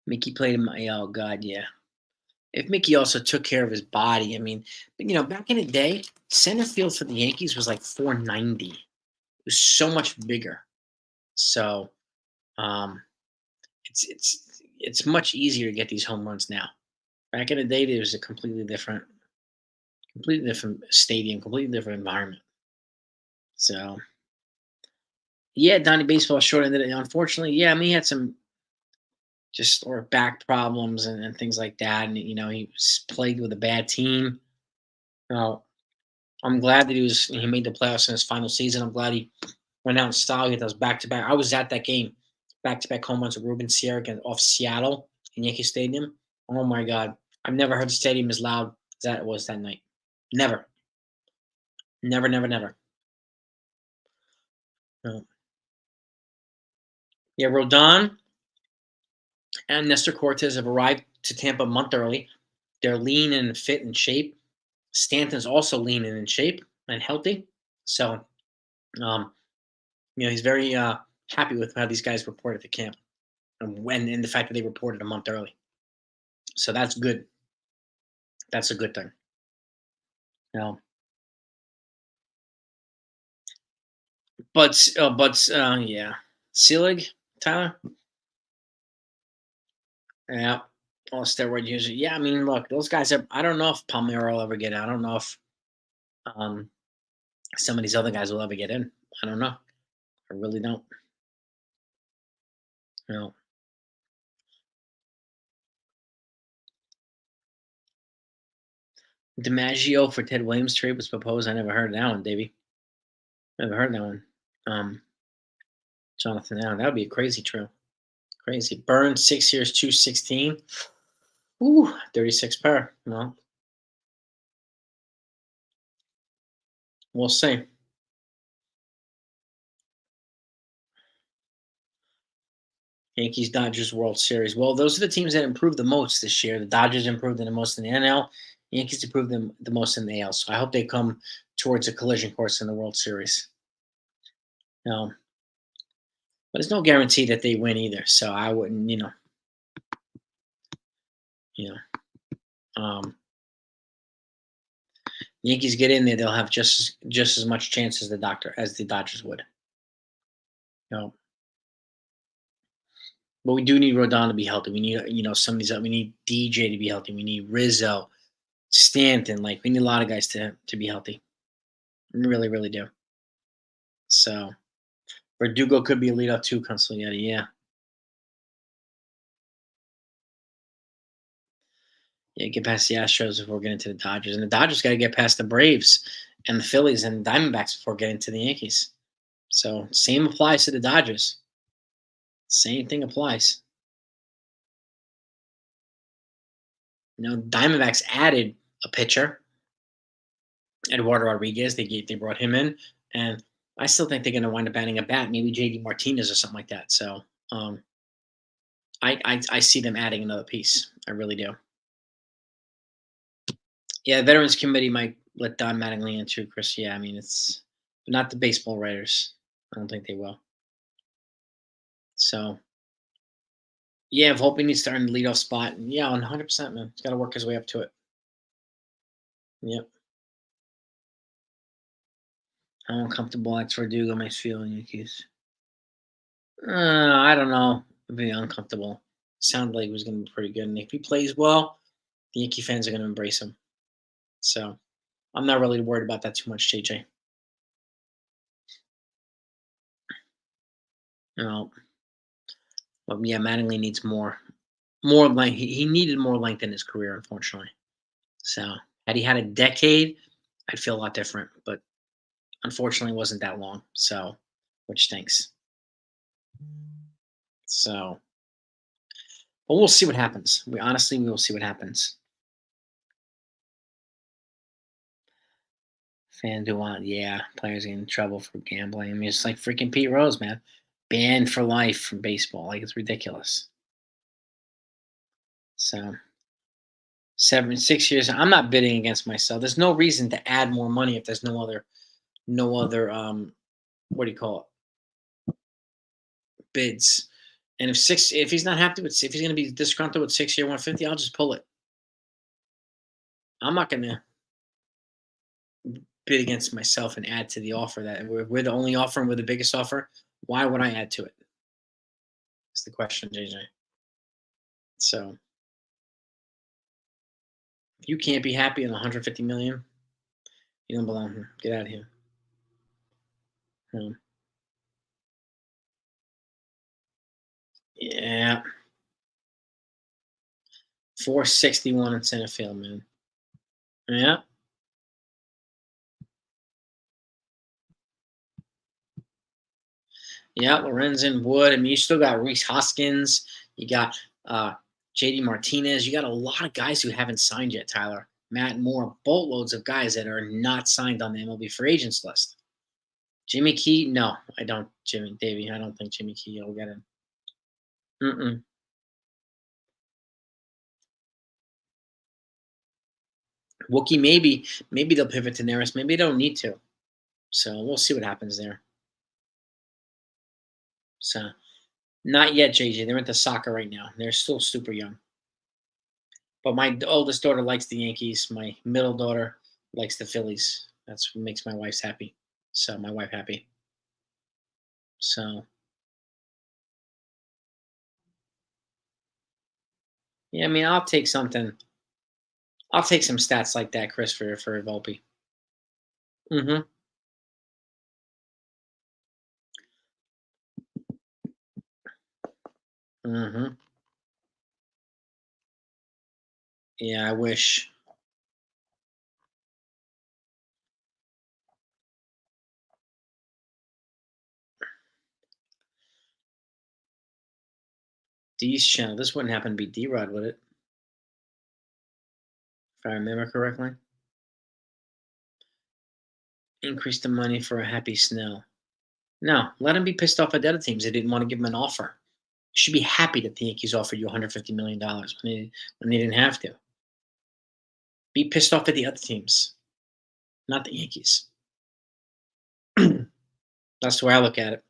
Mickey played him. Oh God, yeah. If Mickey also took care of his body, I mean, but back in the day, center field for the Yankees was like 490. It was so much bigger. So um, it's much easier to get these home runs now. Back in the day, there was a completely different stadium, completely different environment. So yeah, Donnie Baseball short ended it. Unfortunately, yeah, I mean he had some just or back problems and things like that, and he was plagued with a bad team. Now I'm glad that he made the playoffs in his final season. I'm glad he went out in style. He had those back to back. I was at that game, back to back home runs with Ruben Sierra against off Seattle in Yankee Stadium. Oh my God, I've never heard the stadium as loud as that was that night. Never, never, never, never. No. Yeah, Rodon and Nestor Cortez have arrived to Tampa a month early. They're lean and fit and shape. Stanton's also lean and in shape and healthy. So, um, he's very happy with how these guys reported to camp and the fact that they reported a month early. So that's good. That's a good thing. You yeah. Selig, Tyler? Yeah. All steroid user. Yeah, I mean, look, those guys are I don't know if Palmero will ever get out. I don't know if um some of these other guys will ever get in. I don't know. I really don't. You know. DiMaggio for Ted Williams trade was proposed. I never heard of that one, Davey. Never heard that one. Um, Jonathan Allen. That would be a crazy trade. Crazy. Burns 6 years, 216. Ooh, 36 per. Well, we'll see. Yankees Dodgers World Series. Well, those are the teams that improved the most this year. The Dodgers improved the most in the NL. Yankees improved them the most in the AL. So I hope they come towards a collision course in the World Series. No, but there's no guarantee that they win either. So I wouldn't, you know, Yankees get in there, they'll have just as much chance as the Dodgers would. You know, but we do need Rodon to be healthy. We need some of these. We need DJ to be healthy. We need Rizzo, Stanton. Like we need a lot of guys to be healthy. We really, really do. So Verdugo could be a leadoff too, Consigliere. Yeah. Yeah, get past the Astros before getting to the Dodgers, and the Dodgers got to get past the Braves and the Phillies and Diamondbacks before getting to the Yankees. So same applies to the Dodgers. Same thing applies. Diamondbacks added a pitcher, Eduardo Rodriguez. They brought him in, and I still think they're going to wind up adding a bat, maybe JD Martinez or something like that. So um, I see them adding another piece. I really do. Yeah, Veterans Committee might let Don Mattingly in too, Chris. Yeah, I mean it's not the baseball writers. I don't think they will. So yeah, if Volpe needs to earn the leadoff spot, yeah, 100%, man. He's got to work his way up to it. Yep. How uncomfortable Alex Verdugo makes feel in Yankees. I don't know. It'd be uncomfortable. Sounded like he was going to be pretty good, and if he plays well, the Yankee fans are going to embrace him. So I'm not really worried about that too much, JJ. No, but yeah, Mattingly needs more length. He needed more length in his career, unfortunately. So had he had a decade, I'd feel a lot different. But unfortunately, it wasn't that long. So, which stinks. So, but we'll see what happens. We will see what happens. FanDuel, yeah, players get in trouble for gambling. I mean, it's like freaking Pete Rose, man, banned for life from baseball. Like it's ridiculous. So 6 years. I'm not bidding against myself. There's no reason to add more money if there's no other what do you call it, bids. And if he's not happy with if he's going to be disgruntled with 6 year 150, I'll just pull it. I'm not going to bid against myself and add to the offer that we're the only offer and we're the biggest offer. Why would I add to it? That's the question, JJ. So if you can't be happy on 150 million, you don't belong here. Get out of here. Um, yeah, 461 in center field, man. Yeah, yeah. Lorenzen Wood. I mean, you still got Reese Hoskins. You got JD Martinez. You got a lot of guys who haven't signed yet. Tyler, Matt Moore, boatloads of guys that are not signed on the MLB free agents list. Jimmy Key, no, I don't. Jimmy Davey, I don't think Jimmy Key will get in. Mm-mm. Wookie, maybe they'll pivot to Neris. Maybe they don't need to. So we'll see what happens there. So not yet, JJ. They're into soccer right now. They're still super young. But my oldest daughter likes the Yankees. My middle daughter likes the Phillies. That's what makes my wife's happy. So my wife happy. So yeah, I mean, I'll take something. I'll take some stats like that, Chris, for Volpe. Mm-hmm. Mm-hmm. Yeah, I wish. D's channel. This wouldn't happen to be D-Rod, would it? If I remember correctly. Increase the money for a happy Snell. No, let him be pissed off at the other teams. They didn't want to give him an offer. You should be happy that the Yankees offered you $150 million when they didn't have to. Be pissed off at the other teams, not the Yankees. That's the way I look at it.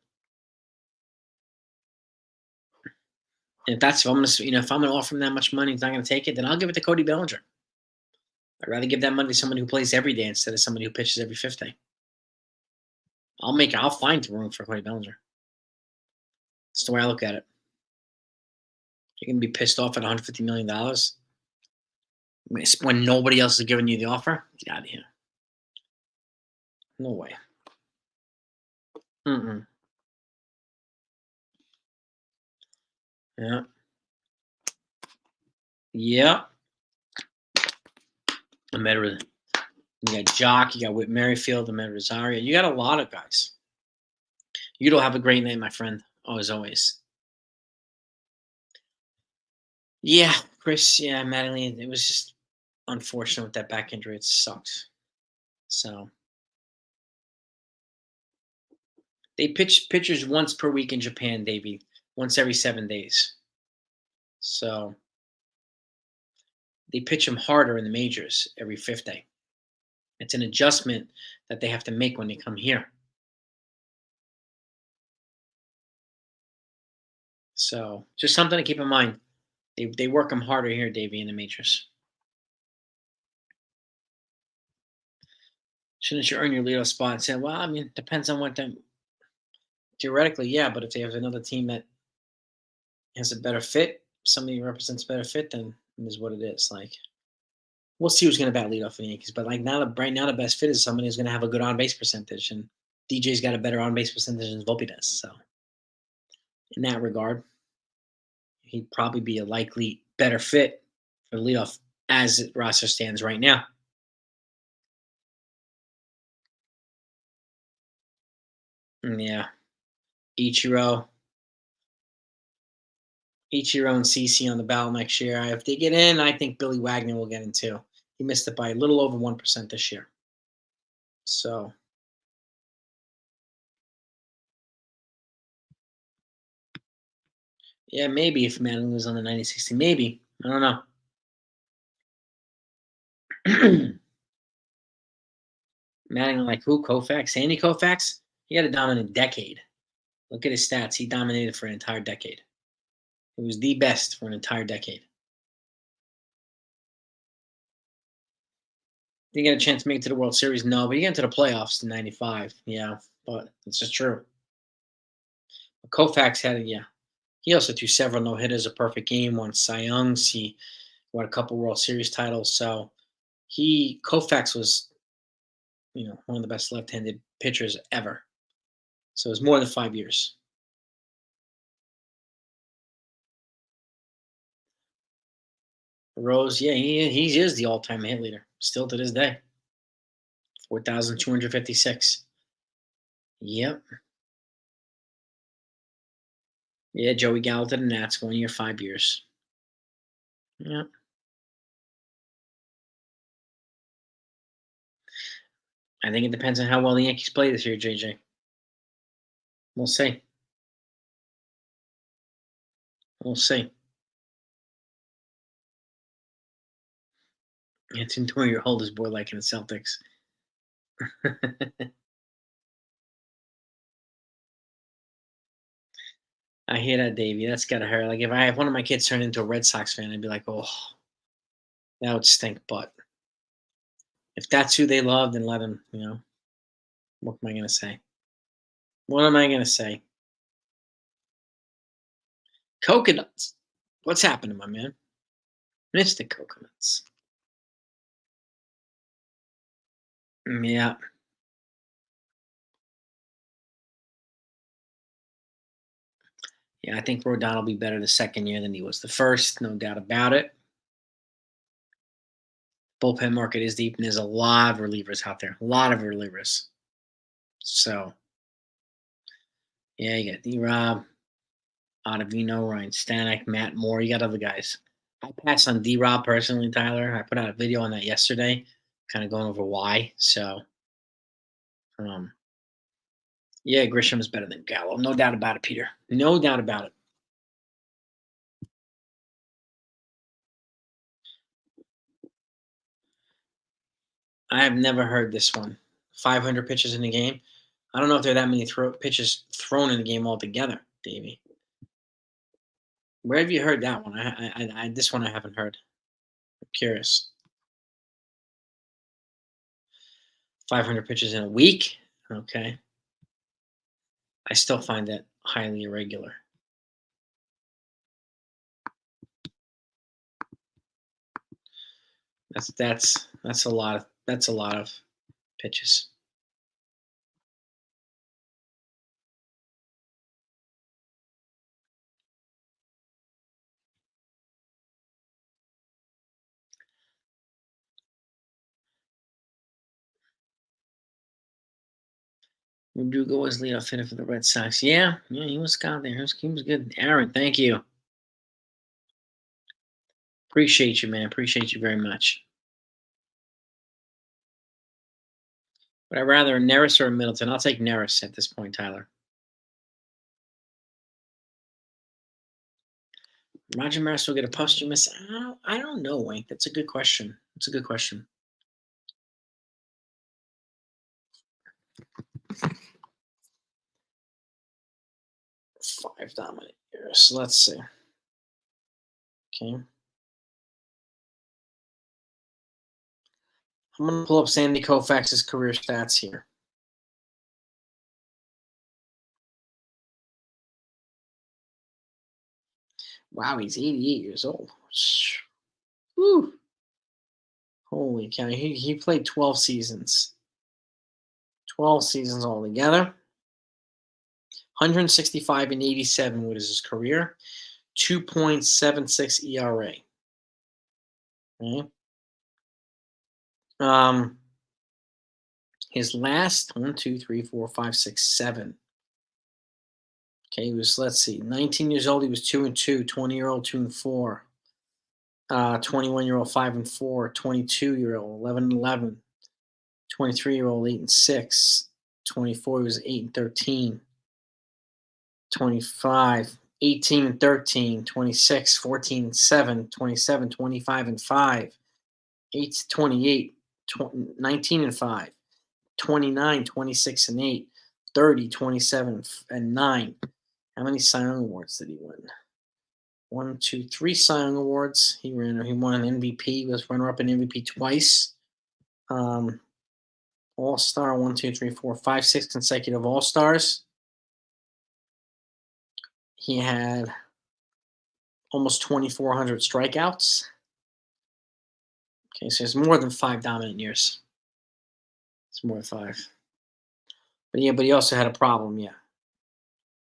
And if I'm gonna offer him that much money, he's not gonna take it. Then I'll give it to Cody Bellinger. I'd rather give that money to someone who plays every day instead of somebody who pitches every fifth day. I'll find room for Cody Bellinger. That's the way I look at it. You're gonna be pissed off at $150 million when nobody else is giving you the offer. Get out of here. No way. Mm-mm. Yeah. Yeah. Ahmed, you got Jock, you got Whit Merrifield, Ahmed Rosario. You got a lot of guys. You don't have a great night, my friend. As always. Yeah, Chris. Yeah, Madeline. It was just unfortunate with that back injury. It sucks. So they pitch pitchers once per week in Japan, Davey. Once every 7 days. So they pitch them harder in the majors every fifth day. It's an adjustment that they have to make when they come here. So just something to keep in mind. They work them harder here, Davey, in the majors. Shouldn't you earn your leadoff spot and say, well, I mean, depends on what time. Theoretically, yeah, but if they have another team that has a better fit, somebody who represents a better fit, then it is what it is. Like, we'll see who's going to bat leadoff for the Yankees. But like now, right now, the best fit is somebody who's going to have a good on base percentage, and DJ's got a better on base percentage than Volpe does. So in that regard, he'd probably be a likely better fit for leadoff as the roster stands right now. Yeah, Ichiro, Ichiro and CC on the ballot next year. If they get in, I think Billy Wagner will get in too. He missed it by a little over 1% this year. So yeah, maybe if Manning was on the 90-60, maybe. I don't know. Manning like who? Koufax? Sandy Koufax? He had a dominant decade. Look at his stats. He dominated for an entire decade. He was the best for an entire decade. Didn't get a chance to make it to the World Series, no, but he got into the playoffs in '95. Yeah, but it's just true. But Koufax had a yeah. He also threw several no hitters, a perfect game, won Cy Youngs. He won a couple World Series titles. So Koufax was one of the best left-handed pitchers ever. So it was more than 5 years. Rose, yeah, he is the all-time hit leader still to this day. 4,256. Yep. Yeah, Joey Gallo to the Nats, 1 year, 5 years. Yep. I think it depends on how well the Yankees play this year, JJ. We'll see. We'll see. It's enjoying your hold his boy like in the Celtics. I hear that, Davey. That's gotta hurt. Like if I have one of my kids turn into a Red Sox fan, I'd be like, oh, that would stink. But if that's who they love, then let them. What am I gonna say? What am I gonna say? Coconuts. What's happening, my man? Mr. Coconuts. Yeah. Yeah, I think Rodon will be better the second year than he was the first, no doubt about it. Bullpen market is deep, and there's a lot of relievers out there. A lot of relievers. So, yeah, you got D-Rob, Ottavino, Ryan Stanek, Matt Moore. You got other guys. I passed on D-Rob personally, Tyler. I put out a video on that yesterday, kind of going over why. So, um, yeah, Grisham is better than Gallo. No doubt about it, Peter. No doubt about it. I have never heard this one. 500 pitches in the game. I don't know if there are that many pitches thrown in the game altogether, Davey. Where have you heard that one? This one I haven't heard. I'm curious. 500 pitches in a week. Okay, I still find that highly irregular. That's a lot of pitches. Verdugo was leadoff hitter for the Red Sox. Yeah, he was out there. He was good. Aaron, thank you. Appreciate you, man. Appreciate you very much. But I'd rather a Neris or a Middleton. I'll take Neris at this point, Tyler. Roger Maris will get a posthumous. I don't know, Wink. That's a good question. That's a good question. 5 dominant years. Let's see. Okay. I'm going to pull up Sandy Koufax's career stats here. Wow, he's 88 years old. Whew. Holy cow. He played 12 seasons. 12 seasons altogether. 165 and 87 was his career. 2.76 ERA. Okay. His last 1, 2, 3, 4, 5, 6, 7. Okay, he was, let's see, 19 years old. He was 2-2. 20-year-old 2-4. 21-year-old 5-4. 22-year-old 11-11. 23-year-old 8-6. 24 he was 8-13. 25 18-13. 26 14-7. 27 25-5. 28 19-5. 29 26-8. 30 27-9. How many Cy Young awards did he win? 1, 2, 3 Cy Young awards. He won an MVP. He was runner-up in MVP twice. All-Star 1, 2, 3, 4, 5, 6 consecutive All-Stars. He had almost 2,400 strikeouts. Okay, so it's more than 5 dominant years. It's more than 5. But he also had a problem. Yeah,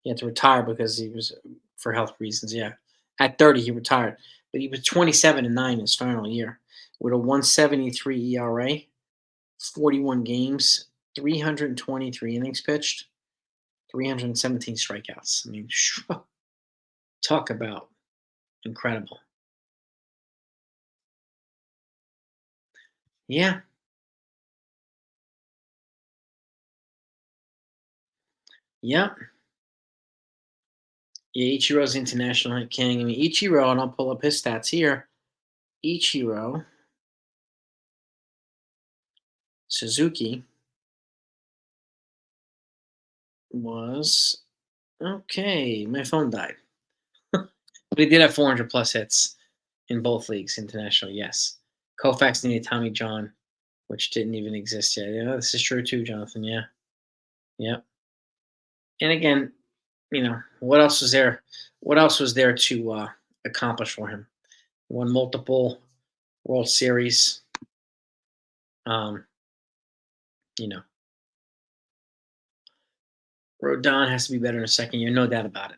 he had to retire because he was for health reasons. Yeah, at 30 he retired, but he was 27-9 his final year with a 1.73 ERA, 41 games, 323 innings pitched, 317 strikeouts. I mean, talk about incredible. Yeah. Yeah. Yeah, Ichiro's international hit king. I mean, Ichiro, and I'll pull up his stats here. Ichiro Suzuki was okay. My phone died, but he did have 400 plus hits in both leagues, international. Yes, Koufax needed Tommy John, which didn't even exist yet. Yeah, this is true too, Jonathan. Yeah, yeah. And again, what else was there? What else was there to accomplish for him? Won multiple World Series. Um, you know, Rodon has to be better in the second year, no doubt about it.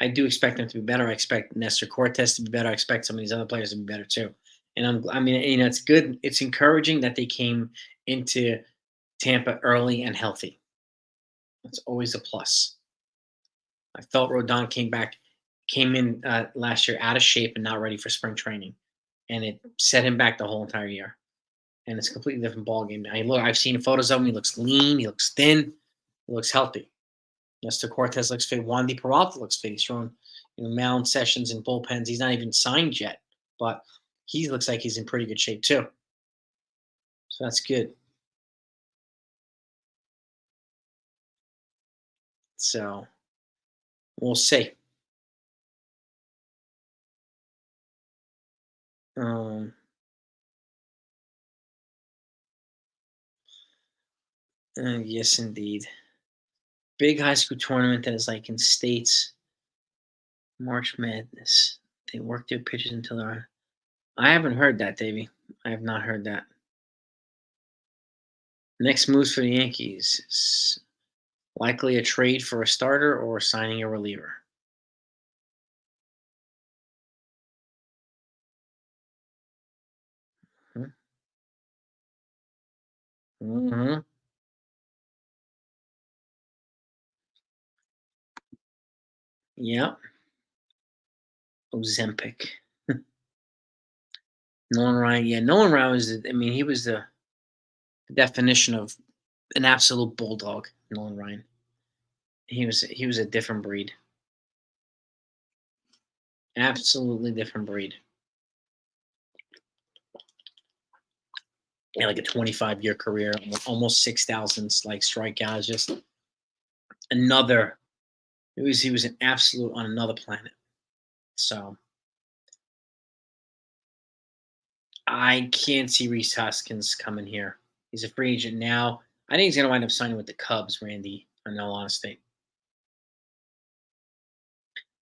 I do expect him to be better. I expect Nestor Cortez to be better. I expect some of these other players to be better too. And I mean, it's good. It's encouraging that they came into Tampa early and healthy. That's always a plus. I felt Rodon came in last year out of shape and not ready for spring training, and it set him back the whole entire year. And it's a completely different ball game now. I've seen photos of him. He looks lean. He looks thin. He looks healthy. Nestor Cortez looks fit. Wandy Peralta looks fit. He's throwing mound sessions and bullpens. He's not even signed yet, but he looks like he's in pretty good shape too. So that's good. So we'll see. Um, yes, indeed. Big high school tournament that is like in states. March Madness. They work their pitches until they're. I haven't heard that, Davey. I have not heard that. Next moves for the Yankees is likely a trade for a starter or signing a reliever. Mm-hmm. Yep. Ozempic. Nolan Ryan. Yeah, Nolan Ryan was. I mean, he was the definition of an absolute bulldog. Nolan Ryan. He was a different breed. Absolutely different breed. Yeah, like a 25-year career, almost 6,000 like strikeouts. Just another. He was an absolute on another planet. So I can't see Reese Hoskins coming here. He's a free agent now. I think he's going to wind up signing with the Cubs, Randy, in all honesty.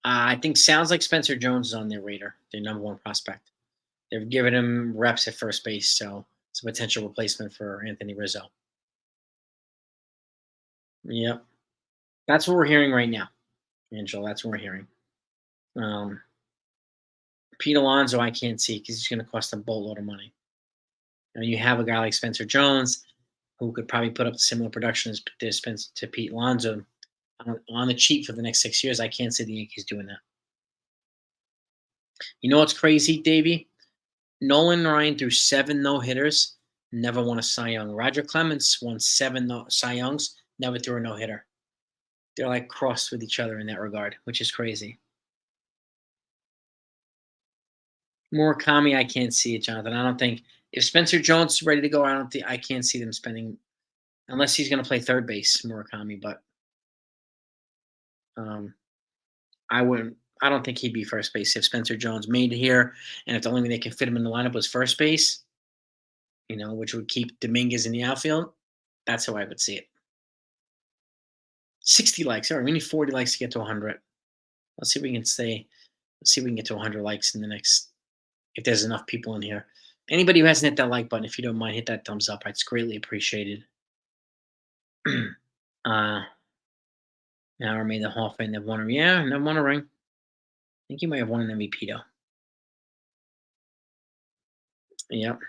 I think sounds like Spencer Jones is on their radar, their number one prospect. They've given him reps at first base, so it's a potential replacement for Anthony Rizzo. Yep. That's what we're hearing right now, Angelo. That's what we're hearing. Um, Pete Alonso, I can't see because he's going to cost a boatload of money. Now you have a guy like Spencer Jones who could probably put up similar production to Pete Alonso on the cheap for the next 6 years. I can't see the Yankees doing that. You know what's crazy, Davey? Nolan Ryan threw 7 no hitters, never won a Cy Young. Roger Clemens won 7 Cy Youngs, never threw a no hitter. They're like crossed with each other in that regard, which is crazy. Murakami, I can't see it, Jonathan. I don't think if Spencer Jones is ready to go, I can't see them spending unless he's going to play third base, Murakami. But um, I wouldn't. I don't think he'd be first base if Spencer Jones made it here, and if the only way they can fit him in the lineup was first base, which would keep Dominguez in the outfield. That's how I would see it. 60 likes. All right, we need 40 likes to get to 100. Let's see if we can stay. Let's see if we can get to 100 likes in the next. If there's enough people in here. Anybody who hasn't hit that like button, if you don't mind, hit that thumbs up. It's greatly appreciated. Now I made the Hall of Fame. They've won a never won a ring. I think you might have won an MVP though. Yep.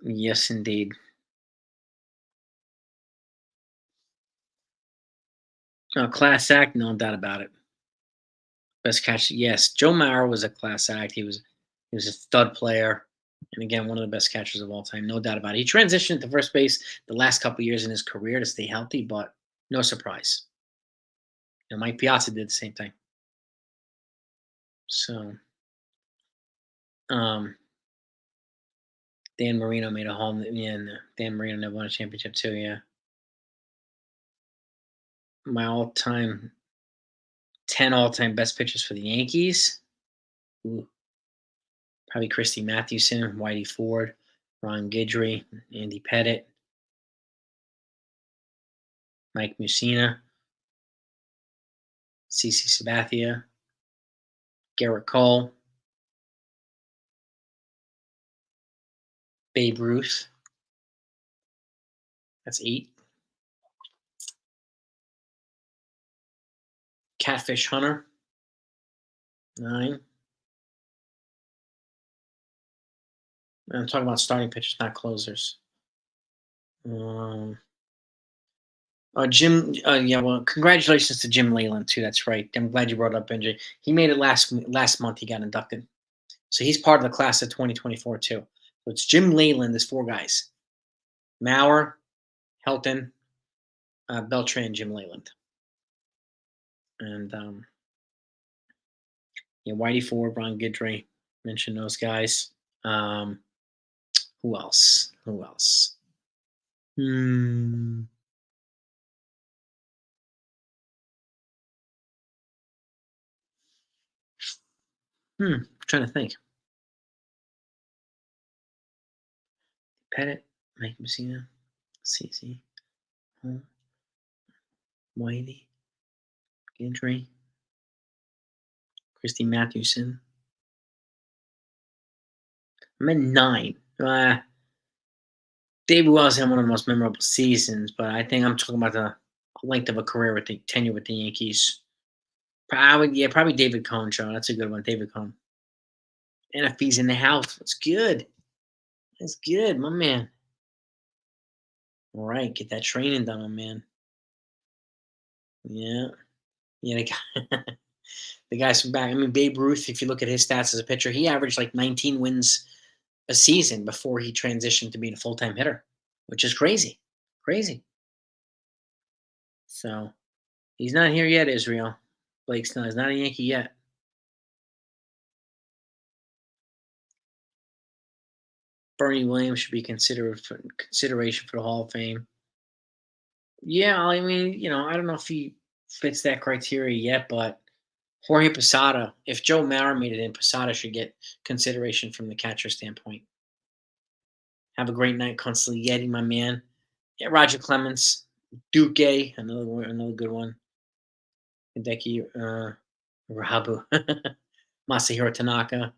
Yes, indeed. Class act, no doubt about it. Best catch, yes. Joe Mauer was a class act. He was a stud player, and again, one of the best catchers of all time, no doubt about it. He transitioned to first base the last couple of years in his career to stay healthy, but no surprise. Mike Piazza did the same thing. So, um, Dan Marino made a home. Yeah, and Dan Marino never won a championship too. Yeah, my all-time 10 all-time best pitchers for the Yankees. Ooh, probably Christy Mathewson, Whitey Ford, Ron Guidry, Andy Pettit, Mike Mussina, CC Sabathia, Garrett Cole, Babe Ruth. That's 8. Catfish Hunter, 9. I'm talking about starting pitchers, not closers. Um, Jim, yeah, well, congratulations to Jim Leyland too. That's right. I'm glad you brought up NJ. He made it last month. He got inducted, so he's part of the class of 2024 too. So it's Jim Leyland. There's 4 guys: Mauer, Helton, Beltran, Jim Leyland, and yeah, Whitey Ford, Ron Guidry. Mentioned those guys. Um, who else? Who else? Hmm. I'm trying to think. Pettit, Mike Messina, CC, Whitey, Guidry, Christy Mathewson. I'm at 9. David Wells had one of the most memorable seasons, but I think I'm talking about the length of a career with the tenure with the Yankees. Probably David Cohn, Sean. That's a good one, David Cohn. And if he's in the house, that's good. That's good, my man. All right, get that training done, my man. Yeah. Yeah, the guys from back. I mean, Babe Ruth. If you look at his stats as a pitcher, he averaged like 19 wins a season before he transitioned to being a full time hitter, which is crazy, crazy. So he's not here yet, Israel. Blake Snell is not a Yankee yet. Bernie Williams should be considered for consideration for the Hall of Fame. Yeah, I mean, I don't know if he fits that criteria yet, but Jorge Posada, if Joe Mauer made it in, Posada should get consideration from the catcher standpoint. Have a great night, Consigliere, my man. Yeah, Roger Clemens, Duke Gay, another good one. Hideki Rabu, Masahiro Tanaka.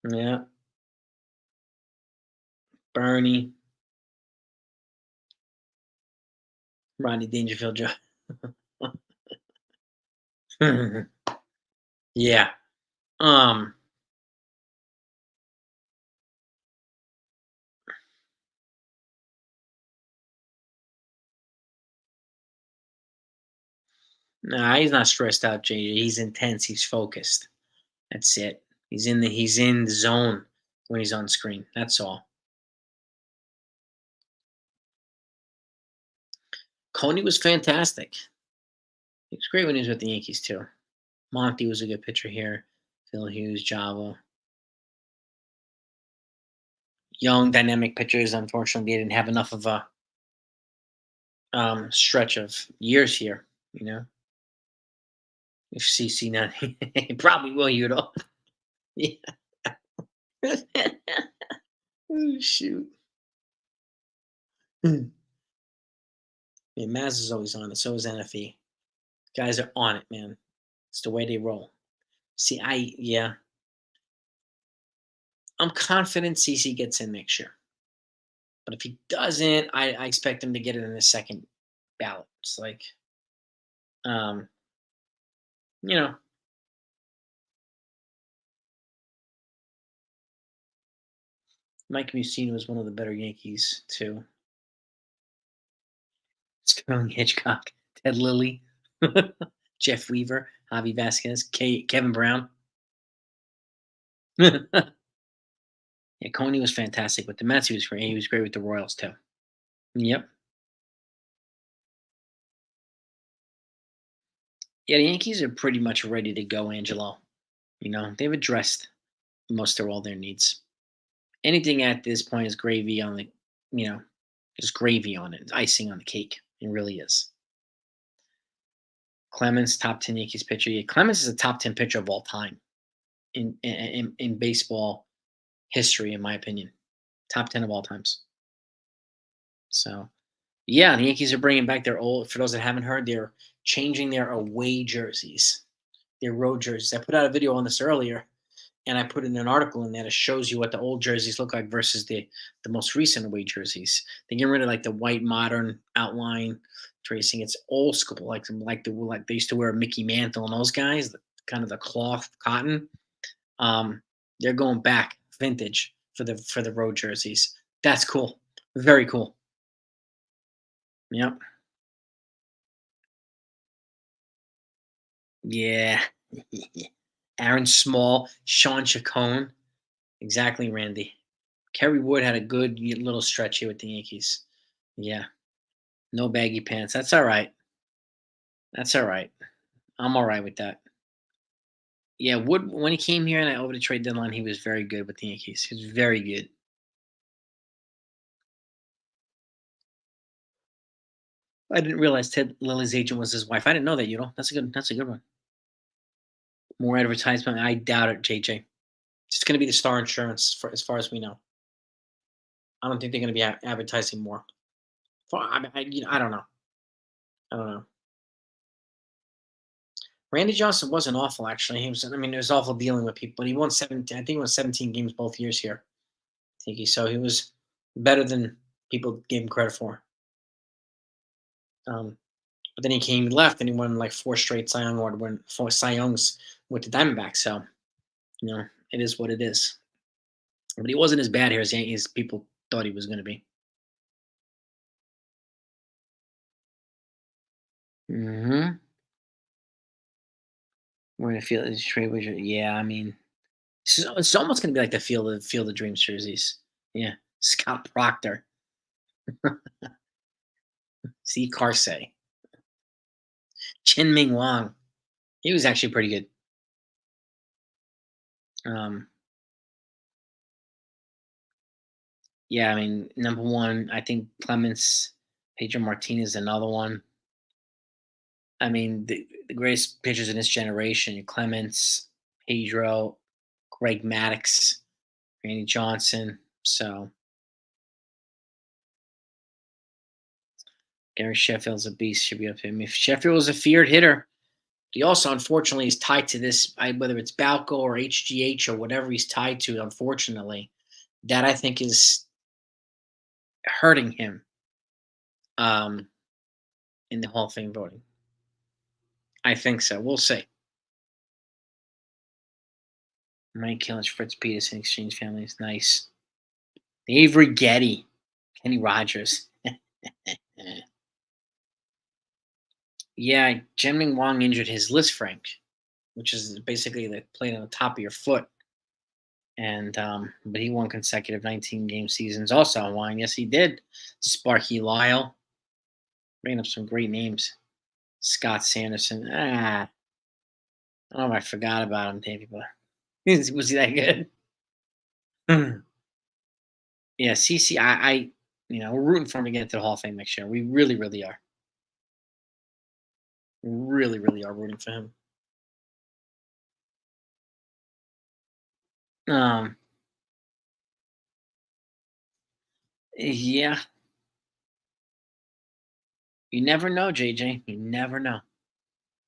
Yeah, Bernie, Rodney Dangerfield. Yeah. Um. Nah, he's not stressed out, JJ. He's intense. He's focused. That's it. He's in the zone when he's on screen. That's all. Coney was fantastic. He was great when he was with the Yankees too. Monty was a good pitcher here. Phil Hughes, Java, young, dynamic pitchers. Unfortunately, they didn't have enough of a stretch of years here. If CC not, he probably will. You know. Yeah. Oh, shoot. Yeah, Maz is always on it. So is NFE. Guys are on it, man. It's the way they roll. See, yeah, I'm confident CC gets in next year. But if he doesn't, I expect him to get it in the second ballot. It's like, um, you know, Mike Mussina was one of the better Yankees too. Sterling Hitchcock, Ted Lilly, Jeff Weaver, Javi Vasquez, Kevin Brown. Yeah, Coney was fantastic with the Mets. He was great. He was great with the Royals too. Yep. Yeah, the Yankees are pretty much ready to go, Angelo. They've addressed most or all their needs. Anything at this point is gravy on the, you know, just gravy on it. It's icing on the cake. It really is. Clemens, top 10 Yankees pitcher. Yeah, Clemens is a top 10 pitcher of all time in baseball history, in my opinion. Top 10 of all times. So, yeah, the Yankees are bringing back their old, for those that haven't heard, they're changing their away jerseys, their road jerseys. I put out a video on this earlier, and I put in an article in there that shows you what the old jerseys look like versus the most recent away jerseys. They get rid of like the white modern outline tracing. It's old school, like they used to wear Mickey Mantle and those guys, kind of the cloth cotton. Um, they're going back vintage for the road jerseys. That's cool. Very cool. Yep. Yeah. Aaron Small, Sean Chacon. Exactly, Randy. Kerry Wood had a good little stretch here with the Yankees. Yeah. No baggy pants. That's all right. That's all right. I'm all right with that. Yeah, Wood when he came here and over the trade deadline, he was very good with the Yankees. He was very good. I didn't realize Ted Lilly's agent was his wife. I didn't know that, That's a good one. More advertisement. I doubt it, JJ. It's going to be the Star Insurance for as far as we know. I don't think they're going to be advertising more. I don't know. I don't know. Randy Johnson wasn't awful actually. He was. I mean, it was awful dealing with people, but he won 17. I think he won 17 games both years here. I think he was better than people gave him credit for. Um, but then he came left and he won like four straight Cy Young award, won four Cy Youngs with the Diamondbacks. So it is what it is. But he wasn't as bad here as people thought he was going to be. Mhm. We're gonna feel this trade with you. Yeah, I mean, it's almost gonna be like the Field of Dreams jerseys. Yeah. Scott Proctor, Steve Carsey, Chin Ming Wang. He was actually pretty good. Um, yeah, I mean, number one, I think Clemens, Pedro Martinez, another one. I mean, the greatest pitchers in this generation: Clemens, Pedro, Greg Maddux, Randy Johnson. So Gary Sheffield's a beast. Should be up to him. If Sheffield was a feared hitter, he also unfortunately is tied to this. Whether it's Balco or HGH or whatever he's tied to, unfortunately, that I think is hurting him um, in the Hall of Fame voting. I think so. We'll see. Mike Killich, Fritz Peterson, Exchange family is nice. Avery Getty, Kenny Rogers. Yeah, Jimmy Wong injured his Liz Frank, which is basically the plate on the top of your foot. And but he won consecutive 19 game seasons also on wine. Yes, he did. Sparky Lyle, bringing up some great names. Scott Sanderson. I don't know if I forgot about him, Davey, but was he that good? Yeah, CC. We're rooting for him to get into the Hall of Fame next year. We really, really are. Really, really are rooting for him. Um, yeah, you never know, JJ. You never know.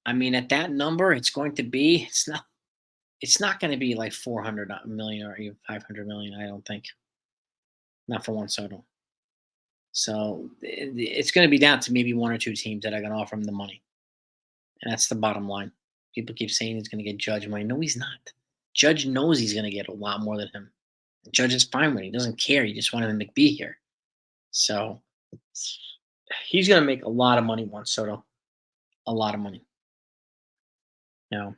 I mean, at that number, it's going to be. It's not going to be like 400 million or even 500 million. I don't think. Not for one Soto. So it's going to be down to maybe one or two teams that are going to offer him the money, and that's the bottom line. People keep saying he's going to get Judge money. No, he's not. Judge knows he's going to get a lot more than him. Judge is fine with it. He doesn't care. He just wanted him to be here. So he's going to make a lot of money once Soto. A lot of money. No.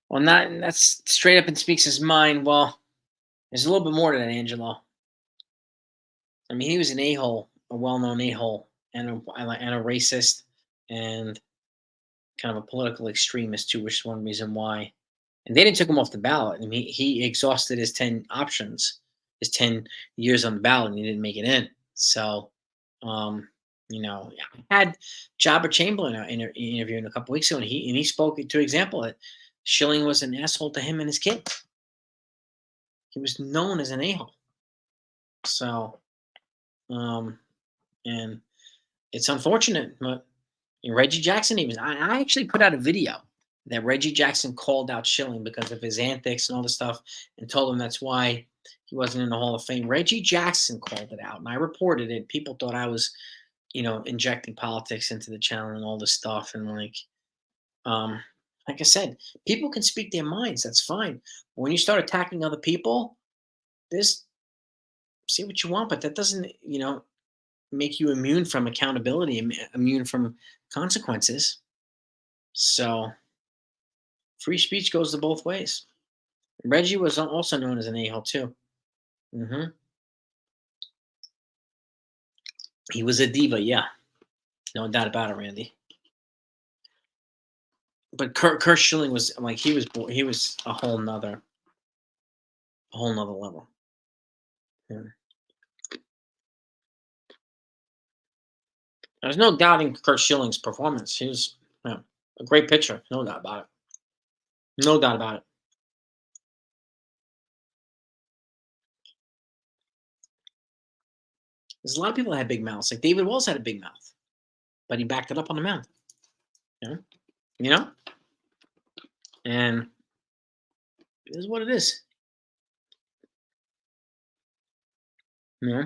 Well, not that's straight up and speaks his mind. Well, there's a little bit more to that, Angelo. I mean, he was an a-hole, a well-known a-hole, and a racist, and kind of a political extremist too, which is one reason why. And they didn't took him off the ballot. I mean, he exhausted his 10 options, his 10 years on the ballot, and he didn't make it in. So, um, I had Jabba Chamberlain in an interview a couple weeks ago, and he spoke to example that Schilling was an asshole to him and his kid. He was known as an a-hole. So, um, and it's unfortunate, but Reggie Jackson even I actually put out a video that Reggie Jackson called out Schilling because of his antics and all this stuff and told him that's why he wasn't in the Hall of Fame. Reggie Jackson called it out and I reported it. People thought I was, injecting politics into the channel and all this stuff. And um, like I said, people can speak their minds. That's fine. But when you start attacking other people, this say what you want, but that doesn't, make you immune from accountability, immune from consequences. So free speech goes to both ways. Reggie was also known as an a-hole too. hmm He was a diva, yeah, no doubt about it, Randy. But Kurt Schilling was like he was a whole nother level. Yeah. There's no doubting Kurt Schilling's performance. He was a great pitcher, no doubt about it. No doubt about it. There's a lot of people that had big mouths. Like David Wells had a big mouth, but he backed it up on the mound. You know, you know, and it is what it is. You know?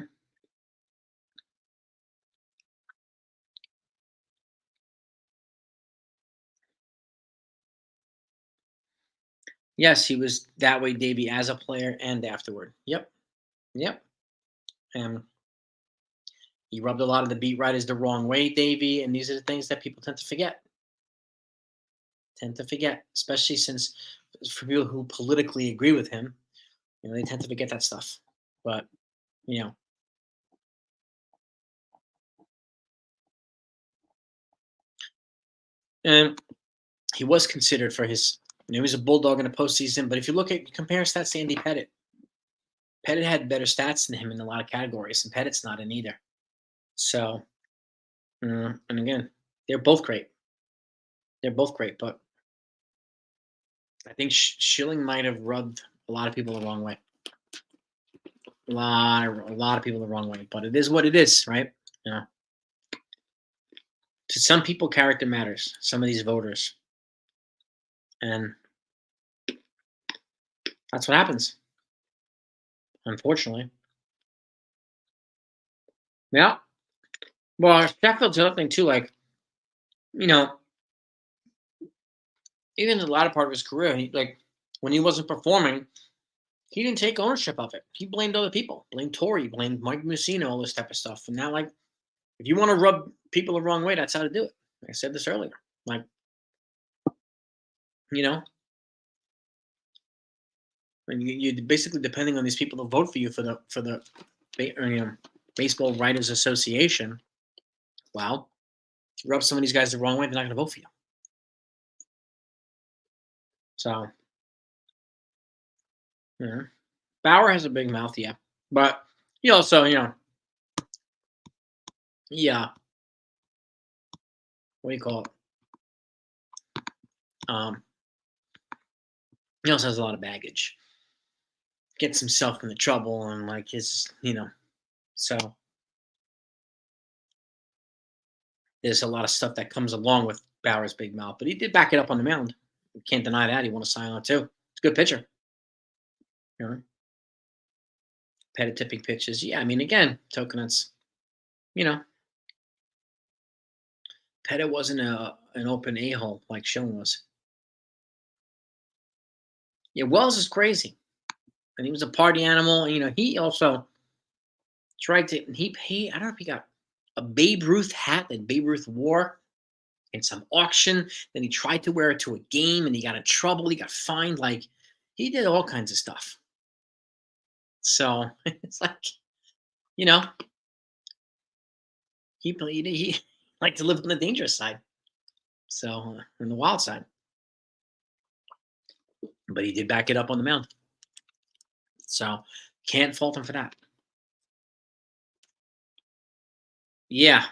Yes, he was that way, Davey, as a player and afterward. Yep, yep. And he rubbed a lot of the beat writers the wrong way, Davey. And these are the things that people tend to forget. Especially since for people who politically agree with him, they tend to forget that stuff. But you know, and he was considered for his. He was a bulldog in the postseason. But if you look at compare stats to Andy Pettit, Pettit had better stats than him in a lot of categories, and Pettit's not in either. So, and again, they're both great. But I think Schilling might have rubbed a lot of people the wrong way. A lot of people the wrong way. But it is what it is, right? To some people, character matters. Some of these voters, and that's what happens. Unfortunately, yeah. Well, Sheffield's the other thing too. Like, you know, even in the latter part of his career, when he wasn't performing, he didn't take ownership of it. He blamed other people, blamed Tory, blamed Mike Mussina, all this type of stuff. And now, like, if you want to rub people the wrong way, that's how to do it. I said this earlier. Like, you know, and you're basically depending on these people to vote for you for the Baseball Writers Association. Wow, if you rub some of these guys the wrong way, they're not going to vote for you. So, Bauer has a big mouth, yeah, but he also, yeah, what do you call it? He also has a lot of baggage. Gets himself into trouble and like his, so there's a lot of stuff that comes along with Bauer's big mouth, but he did back it up on the mound. You can't deny that. He won a silent too. It's a good pitcher. Pettit tipping pitches. Yeah, I mean, again, Tokenets, Pettit wasn't an open a-hole like Schilling was. Yeah, Wells is crazy. And he was a party animal. And, he also tried to, I don't know if he got a Babe Ruth hat that Babe Ruth wore in some auction. Then he tried to wear it to a game and he got in trouble. He got fined. Like, he did all kinds of stuff. So it's like, he liked to live on the dangerous side. So, on the wild side. But he did back it up on the mound. So, can't fault him for that. Yeah.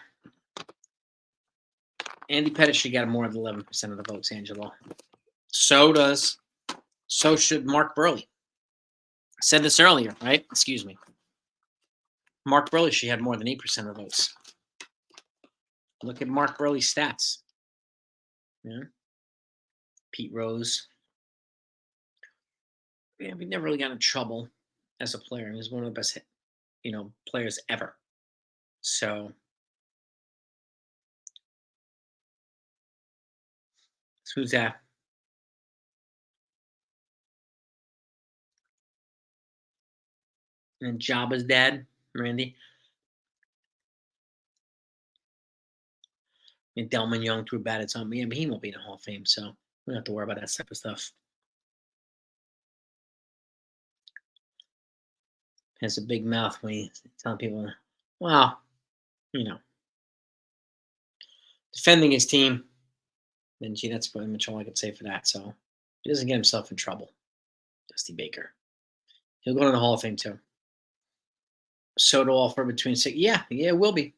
Andy Pettit should get more than 11% of the votes, Angelo. So should Mark Burley. I said this earlier, right? Excuse me. Mark Burley should have more than 8% of the votes. Look at Mark Burley's stats. Yeah. Pete Rose. Yeah, we never really got in trouble as a player. He was one of the best, players ever. So who's that? And Jabba's dad, Randy. And Delman Young threw bad at something. Yeah, but he won't be in the Hall of Fame, so we don't have to worry about that type of stuff. Has a big mouth when he's telling people, well, defending his team. Then, gee, that's pretty much all I could say for that. So he doesn't get himself in trouble. Dusty Baker. He'll go to the Hall of Fame too. Soto offer between six. Yeah, it will be.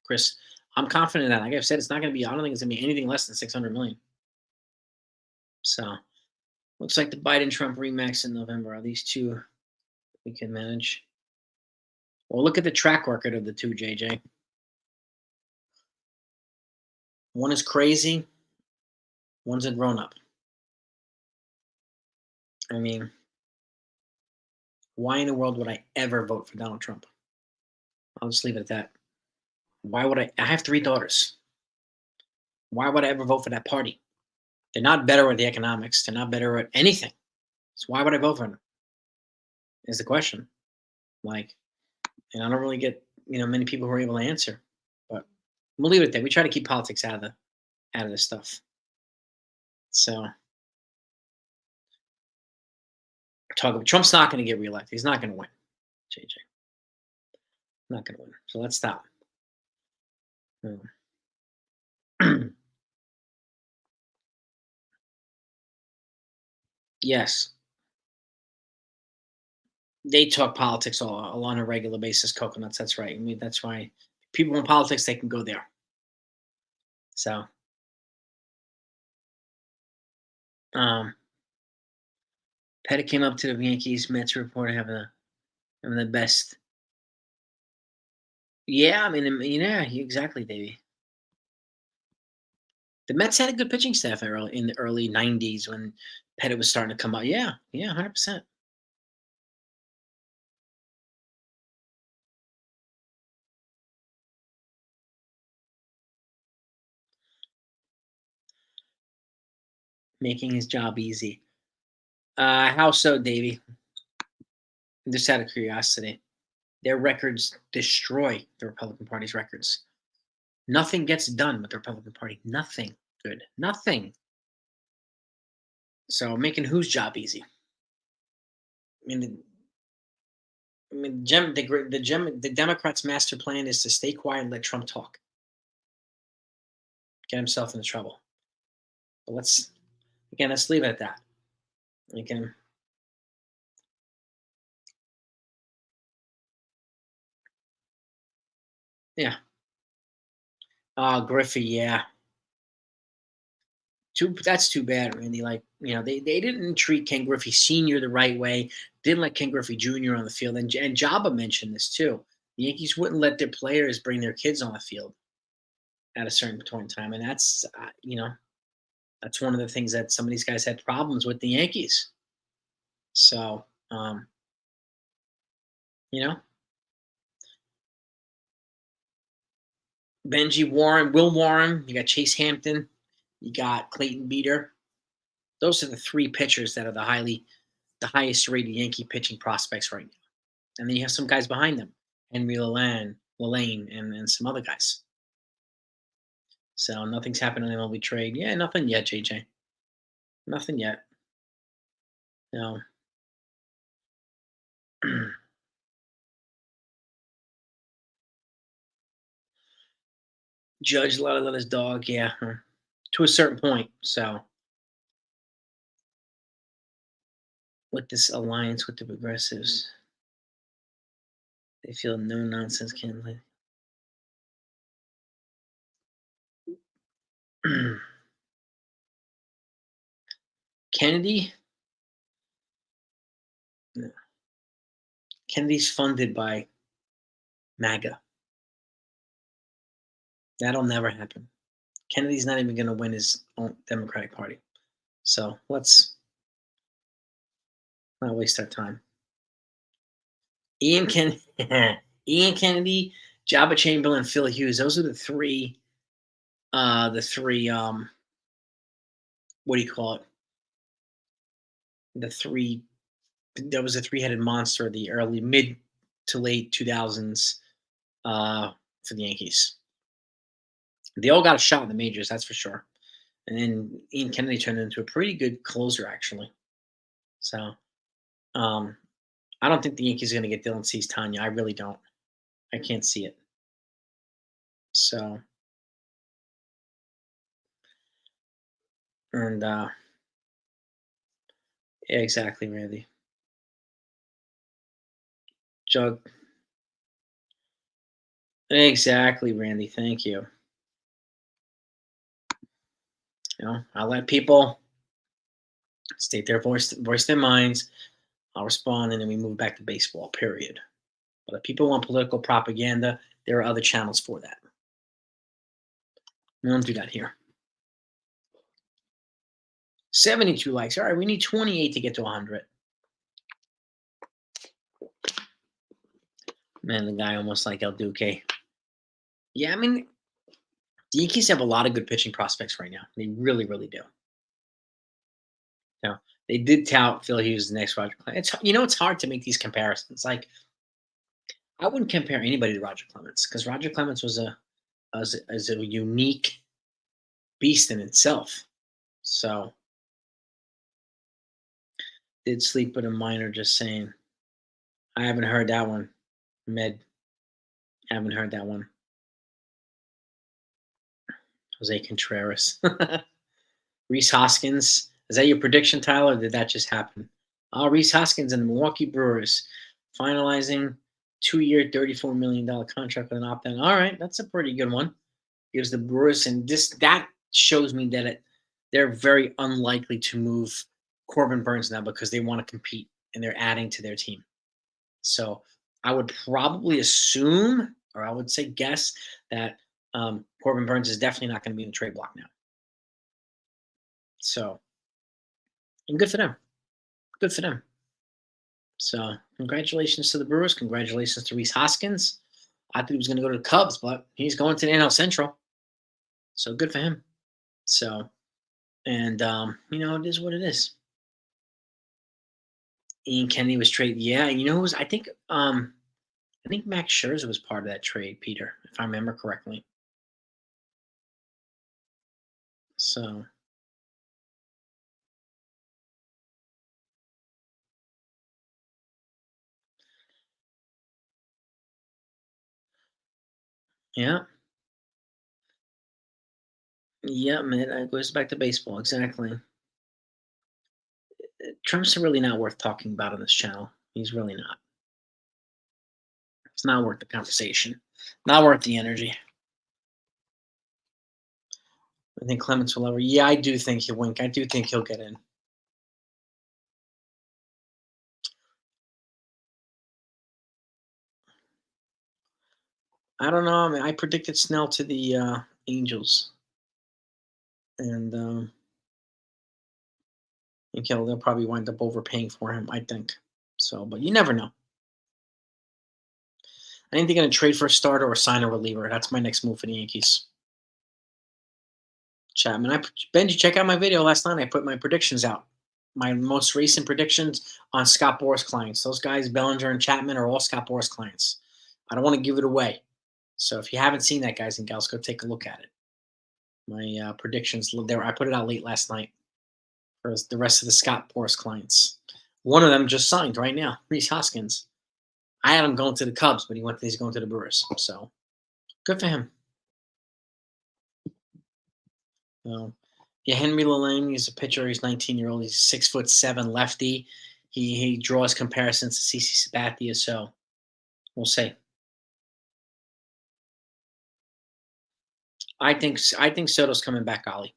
Chris, I'm confident in that. Like I've said, it's not going to be. I don't think it's going to be anything less than 600 million. So, looks like the Biden-Trump remax in November. Are these two we can manage? Well, look at the track record of the two, JJ. One is crazy. One's a grown-up. I mean, why in the world would I ever vote for Donald Trump? I'll just leave it at that. Why would I have 3 daughters. Why would I ever vote for that party? They're not better at the economics. They're not better at anything. So why would I vote for them? Is the question. Like, and I don't really get many people who are able to answer. But we'll leave it at that. We try to keep politics out of this stuff. So Trump's not going to get reelected. He's not going to win. JJ, not going to win. So let's stop. Yes, they talk politics all on a regular basis. Coconuts. That's right. I mean, that's why people in politics they can go there. So, um, Pettit came up to the Yankees Mets reporter having the best. Yeah, I mean, yeah, exactly, Davey. The Mets had a good pitching staff in the early '90s when Pettit was starting to come out. Yeah, yeah, 100%. Making his job easy. How so, Davey? Just out of curiosity. Their records destroy the Republican Party's records. Nothing gets done with the Republican Party. Nothing good. Nothing. So making whose job easy? I mean, the Democrats' master plan is to stay quiet and let Trump talk, get himself into trouble. But let's leave it at that. Again, yeah. Griffey, yeah. That's too bad, Randy. Like, they didn't treat Ken Griffey Sr. the right way, didn't let Ken Griffey Jr. on the field. And Jabba mentioned this too. The Yankees wouldn't let their players bring their kids on the field at a certain point in time. And that's one of the things that some of these guys had problems with the Yankees. So, you know, Benji Warren, Will Warren, you got Chase Hampton, you got Clayton Beater. Those are the three pitchers that are the highest rated Yankee pitching prospects right now. And then you have some guys behind them, Henry Lane, and some other guys. So nothing's happened in MLB trade. Yeah, nothing yet, JJ. Nothing yet. No. Judge let his dog, yeah, to a certain point. So with this alliance with the progressives, they feel no nonsense can Kennedy. No. Kennedy's funded by MAGA. That'll never happen. Kennedy's not even going to win his own Democratic Party. So let's not waste our time. Ian Ian Kennedy, Jabba Chamberlain, Phil Hughes. Those are the three. What do you call it? The three. There was a three-headed monster. The early mid to late 2000s for the Yankees. They all got a shot in the majors, that's for sure. And then Ian Kennedy turned into a pretty good closer, actually. So, I don't think the Yankees are going to get Dylan Cease Tanya. I really don't. I can't see it. So, and yeah, exactly, Randy. Jug. Exactly, Randy. Thank you. I'll let people state their voice their minds. I'll respond, and then we move back to baseball. Period. But if people want political propaganda, there are other channels for that. We don't do that here. 72 likes. All right, we need 28 to get to 100. Man, the guy almost like El Duque. Yeah, I mean, the Yankees have a lot of good pitching prospects right now. They really, really do. They did tout Phil Hughes the next Roger Clemens. It's hard to make these comparisons. Like I wouldn't compare anybody to Roger Clemens because Roger Clemens was a unique beast in itself. So did sleep with a minor. Just saying. I haven't heard that one. Med. Haven't heard that one. Jose Contreras. Reese Hoskins. Is that your prediction, Tyler? Or did that just happen? Reese Hoskins and the Milwaukee Brewers finalizing 2-year, $34 million contract with an opt-in. All right, that's a pretty good one. Gives the Brewers, and that shows me that they're very unlikely to move Corbin Burns now because they want to compete and they're adding to their team. So I would probably assume, or I would say guess, that Corbin Burns is definitely not going to be in the trade block now. So, and good for them. Good for them. So, congratulations to the Brewers. Congratulations to Reese Hoskins. I thought he was going to go to the Cubs, but he's going to the NL Central. So, good for him. So, and it is what it is. Ian Kennedy was traded. Yeah, and who was? I think Max Scherzer was part of that trade, Peter, if I remember correctly. So, yeah. Yeah, man, it goes back to baseball. Exactly. Trump's really not worth talking about on this channel. He's really not. It's not worth the conversation. Not worth the energy. I think Clements will ever. Yeah, I do think he'll wink. I do think he'll get in. I don't know. I mean, I predicted Snell to the Angels, and I think they'll probably wind up overpaying for him. I think so, but you never know. I think they're going to trade for a starter or sign a reliever. That's my next move for the Yankees. Chapman. Benji, check out my video last night. I put my predictions out. My most recent predictions on Scott Boras clients. Those guys, Bellinger and Chapman, are all Scott Boras clients. I don't want to give it away. So if you haven't seen that, guys and gals, go take a look at it. My predictions there. I put it out late last night for the rest of the Scott Boras clients. One of them just signed right now, Reese Hoskins. I had him going to the Cubs, but he's going to the Brewers. So good for him. Yeah, Henry Lalane is a pitcher. He's 19-year-old. He's 6'7" lefty. He draws comparisons to CC Sabathia. So we'll see. I think Soto's coming back, Ollie.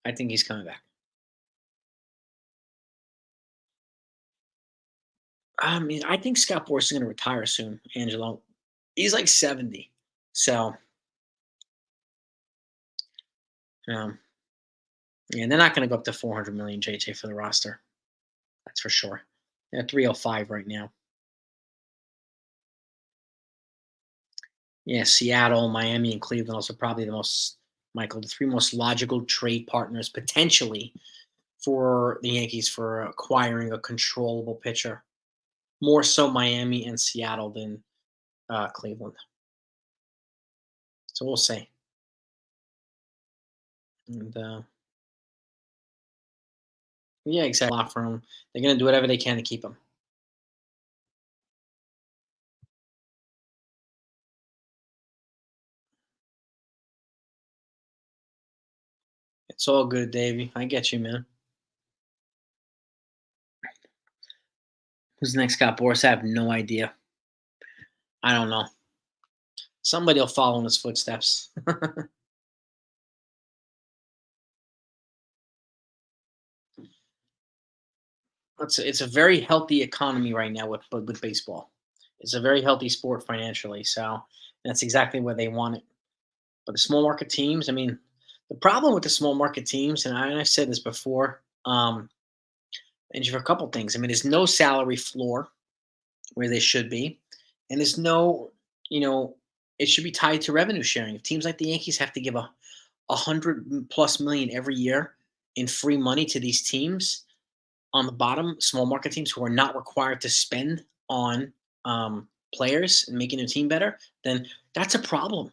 I think he's coming back. I mean, I think Scott Boras is going to retire soon, Angelo. He's like 70. So, yeah, they're not going to go up to 400 million, JJ, for the roster. That's for sure. They're at 305 right now. Yeah, Seattle, Miami, and Cleveland also probably the three most logical trade partners potentially for the Yankees for acquiring a controllable pitcher. More so Miami and Seattle than Cleveland. So we'll see. And yeah, exactly. A lot for them. They're going to do whatever they can to keep him. It's all good, Davey. I get you, man. Who's next? Scott Boras? I have no idea. I don't know. Somebody will follow in his footsteps. It's a very healthy economy right now with baseball. It's a very healthy sport financially, so that's exactly where they want it. But the small market teams, I mean, the problem with the small market teams, and I've said this before, and for a couple things. I mean, there's no salary floor where they should be, and there's no, it should be tied to revenue sharing. If teams like the Yankees have to give a hundred plus million every year in free money to these teams on the bottom, small market teams who are not required to spend on players and making their team better, then that's a problem.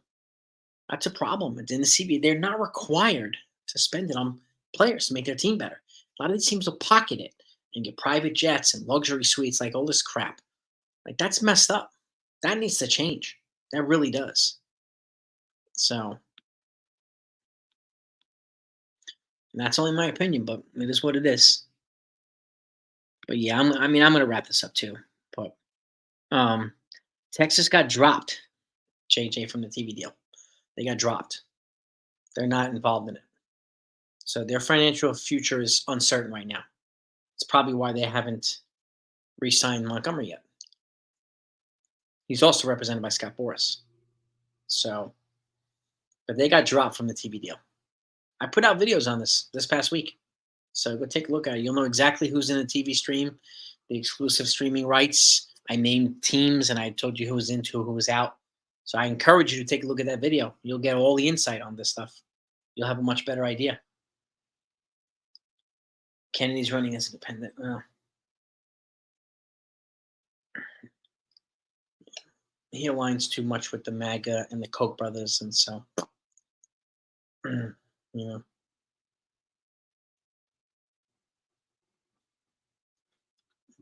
That's a problem. And in the CBA, they're not required to spend it on players to make their team better. A lot of these teams will pocket it and get private jets and luxury suites, like all this crap. Like that's messed up. That needs to change. That really does. So and that's only my opinion, but it is what it is. But yeah, I'm gonna wrap this up too. But um, Texas got dropped, JJ, from the TV deal. They got dropped. They're not involved in it. So their financial future is uncertain right now. It's probably why they haven't re-signed Montgomery yet. He's also represented by Scott Boras. So, but they got dropped from the TV deal. I put out videos on this past week. So go take a look at it. You'll know exactly who's in the TV stream, the exclusive streaming rights. I named teams and I told you who was into, who was out. So I encourage you to take a look at that video. You'll get all the insight on this stuff. You'll have a much better idea. Kennedy's running as independent. He aligns too much with the MAGA and the Koch brothers, and so you know.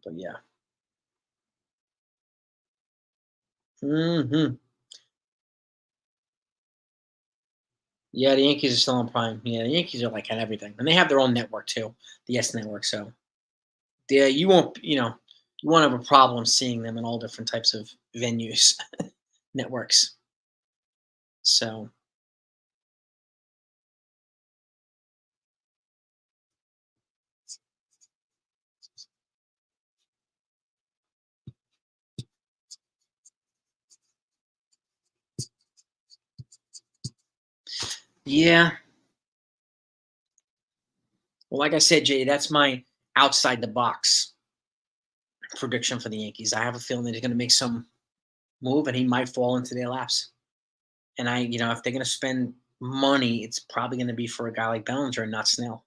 But yeah. Hmm. Yeah, the Yankees are still on Prime. Yeah, the Yankees are like at everything, and they have their own network too, the S Network. So yeah, you won't, you won't have a problem seeing them in all different types of venues, networks. So yeah, well, like I said, Jay, that's my outside the box prediction for the Yankees. I have a feeling that he's going to make some move, and he might fall into their laps. And if they're going to spend money, it's probably going to be for a guy like Bellinger and not Snell.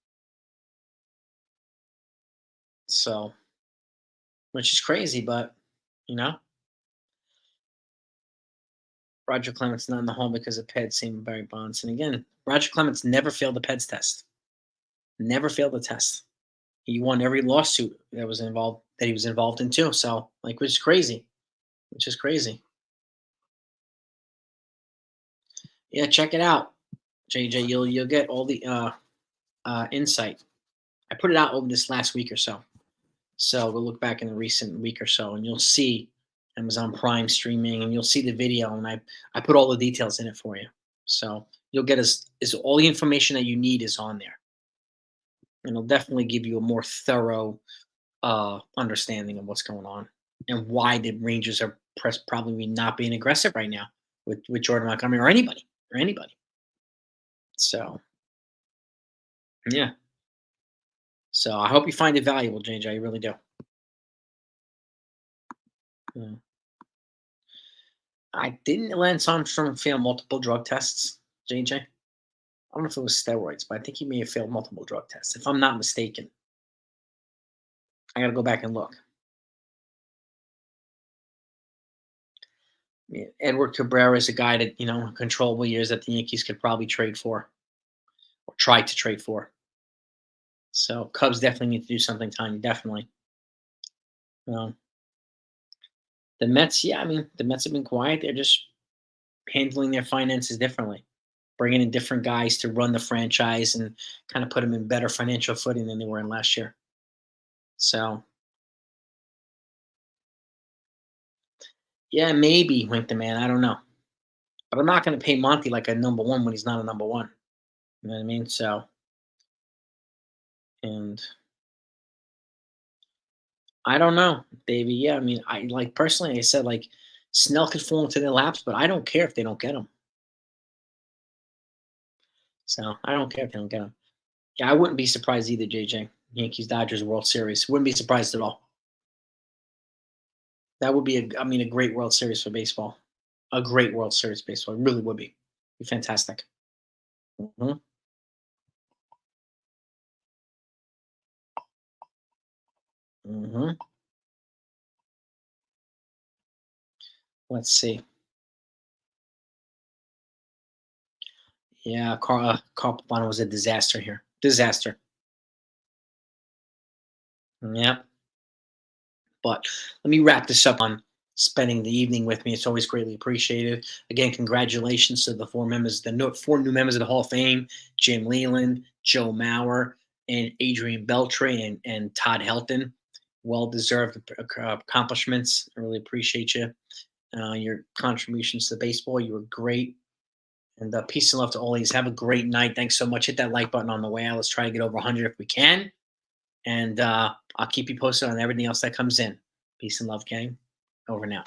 So, which is crazy, but you know, Roger Clemens not in the home because of Peds, same Barry Bonds. And again, Roger Clemens never failed the Peds test. Never failed the test. He won every lawsuit that he was involved in too. So, like, which is crazy. Which is crazy. Yeah, check it out, JJ. You'll get all the insight. I put it out over this last week or so. So we'll look back in the recent week or so, and you'll see Amazon Prime streaming, and you'll see the video, and I put all the details in it for you. So you'll get is all the information that you need is on there, and it'll definitely give you a more thorough understanding of what's going on and why the Rangers are probably not being aggressive right now with Jordan Montgomery or anybody. So yeah. So I hope you find it valuable, JJ. I really do. Yeah. I didn't Lance Armstrong fail multiple drug tests, JJ? I don't know if it was steroids, but I think he may have failed multiple drug tests, if I'm not mistaken. I got to go back and look. Yeah, Edward Cabrera is a guy that controllable years that the Yankees could probably trade for or try to trade for. So Cubs definitely need to do something tiny, definitely. Um, the Mets, yeah, I mean the Mets have been quiet. They're just handling their finances differently, bringing in different guys to run the franchise and kind of put them in better financial footing than they were in last year. So yeah, maybe wink the man. I don't know, but I'm not going to pay Monty like a number one when he's not a number one. You know what I mean? So and I don't know, Davey. Yeah, I mean, I like personally, I said like Snell could fall into their laps, but I don't care if they don't get him. So I don't care if they don't get him. Yeah, I wouldn't be surprised either, JJ. Yankees Dodgers World Series. Wouldn't be surprised at all. That would be a great World Series for baseball. A great World Series baseball. It really would be fantastic. Hmm. Hmm. Let's see. Yeah, carpal tunnel was a disaster here. Disaster. Yep. But let me wrap this up on spending the evening with me. It's always greatly appreciated. Again, congratulations to the four new members of the Hall of Fame: Jim Leland, Joe Mauer, and Adrian Beltre, and Todd Helton. Well deserved accomplishments. I really appreciate you. Your contributions to baseball. You were great. And peace and love to all of you. Have a great night. Thanks so much. Hit that like button on the way out. Let's try to get over 100 if we can. And I'll keep you posted on everything else that comes in. Peace and love, gang. Over now.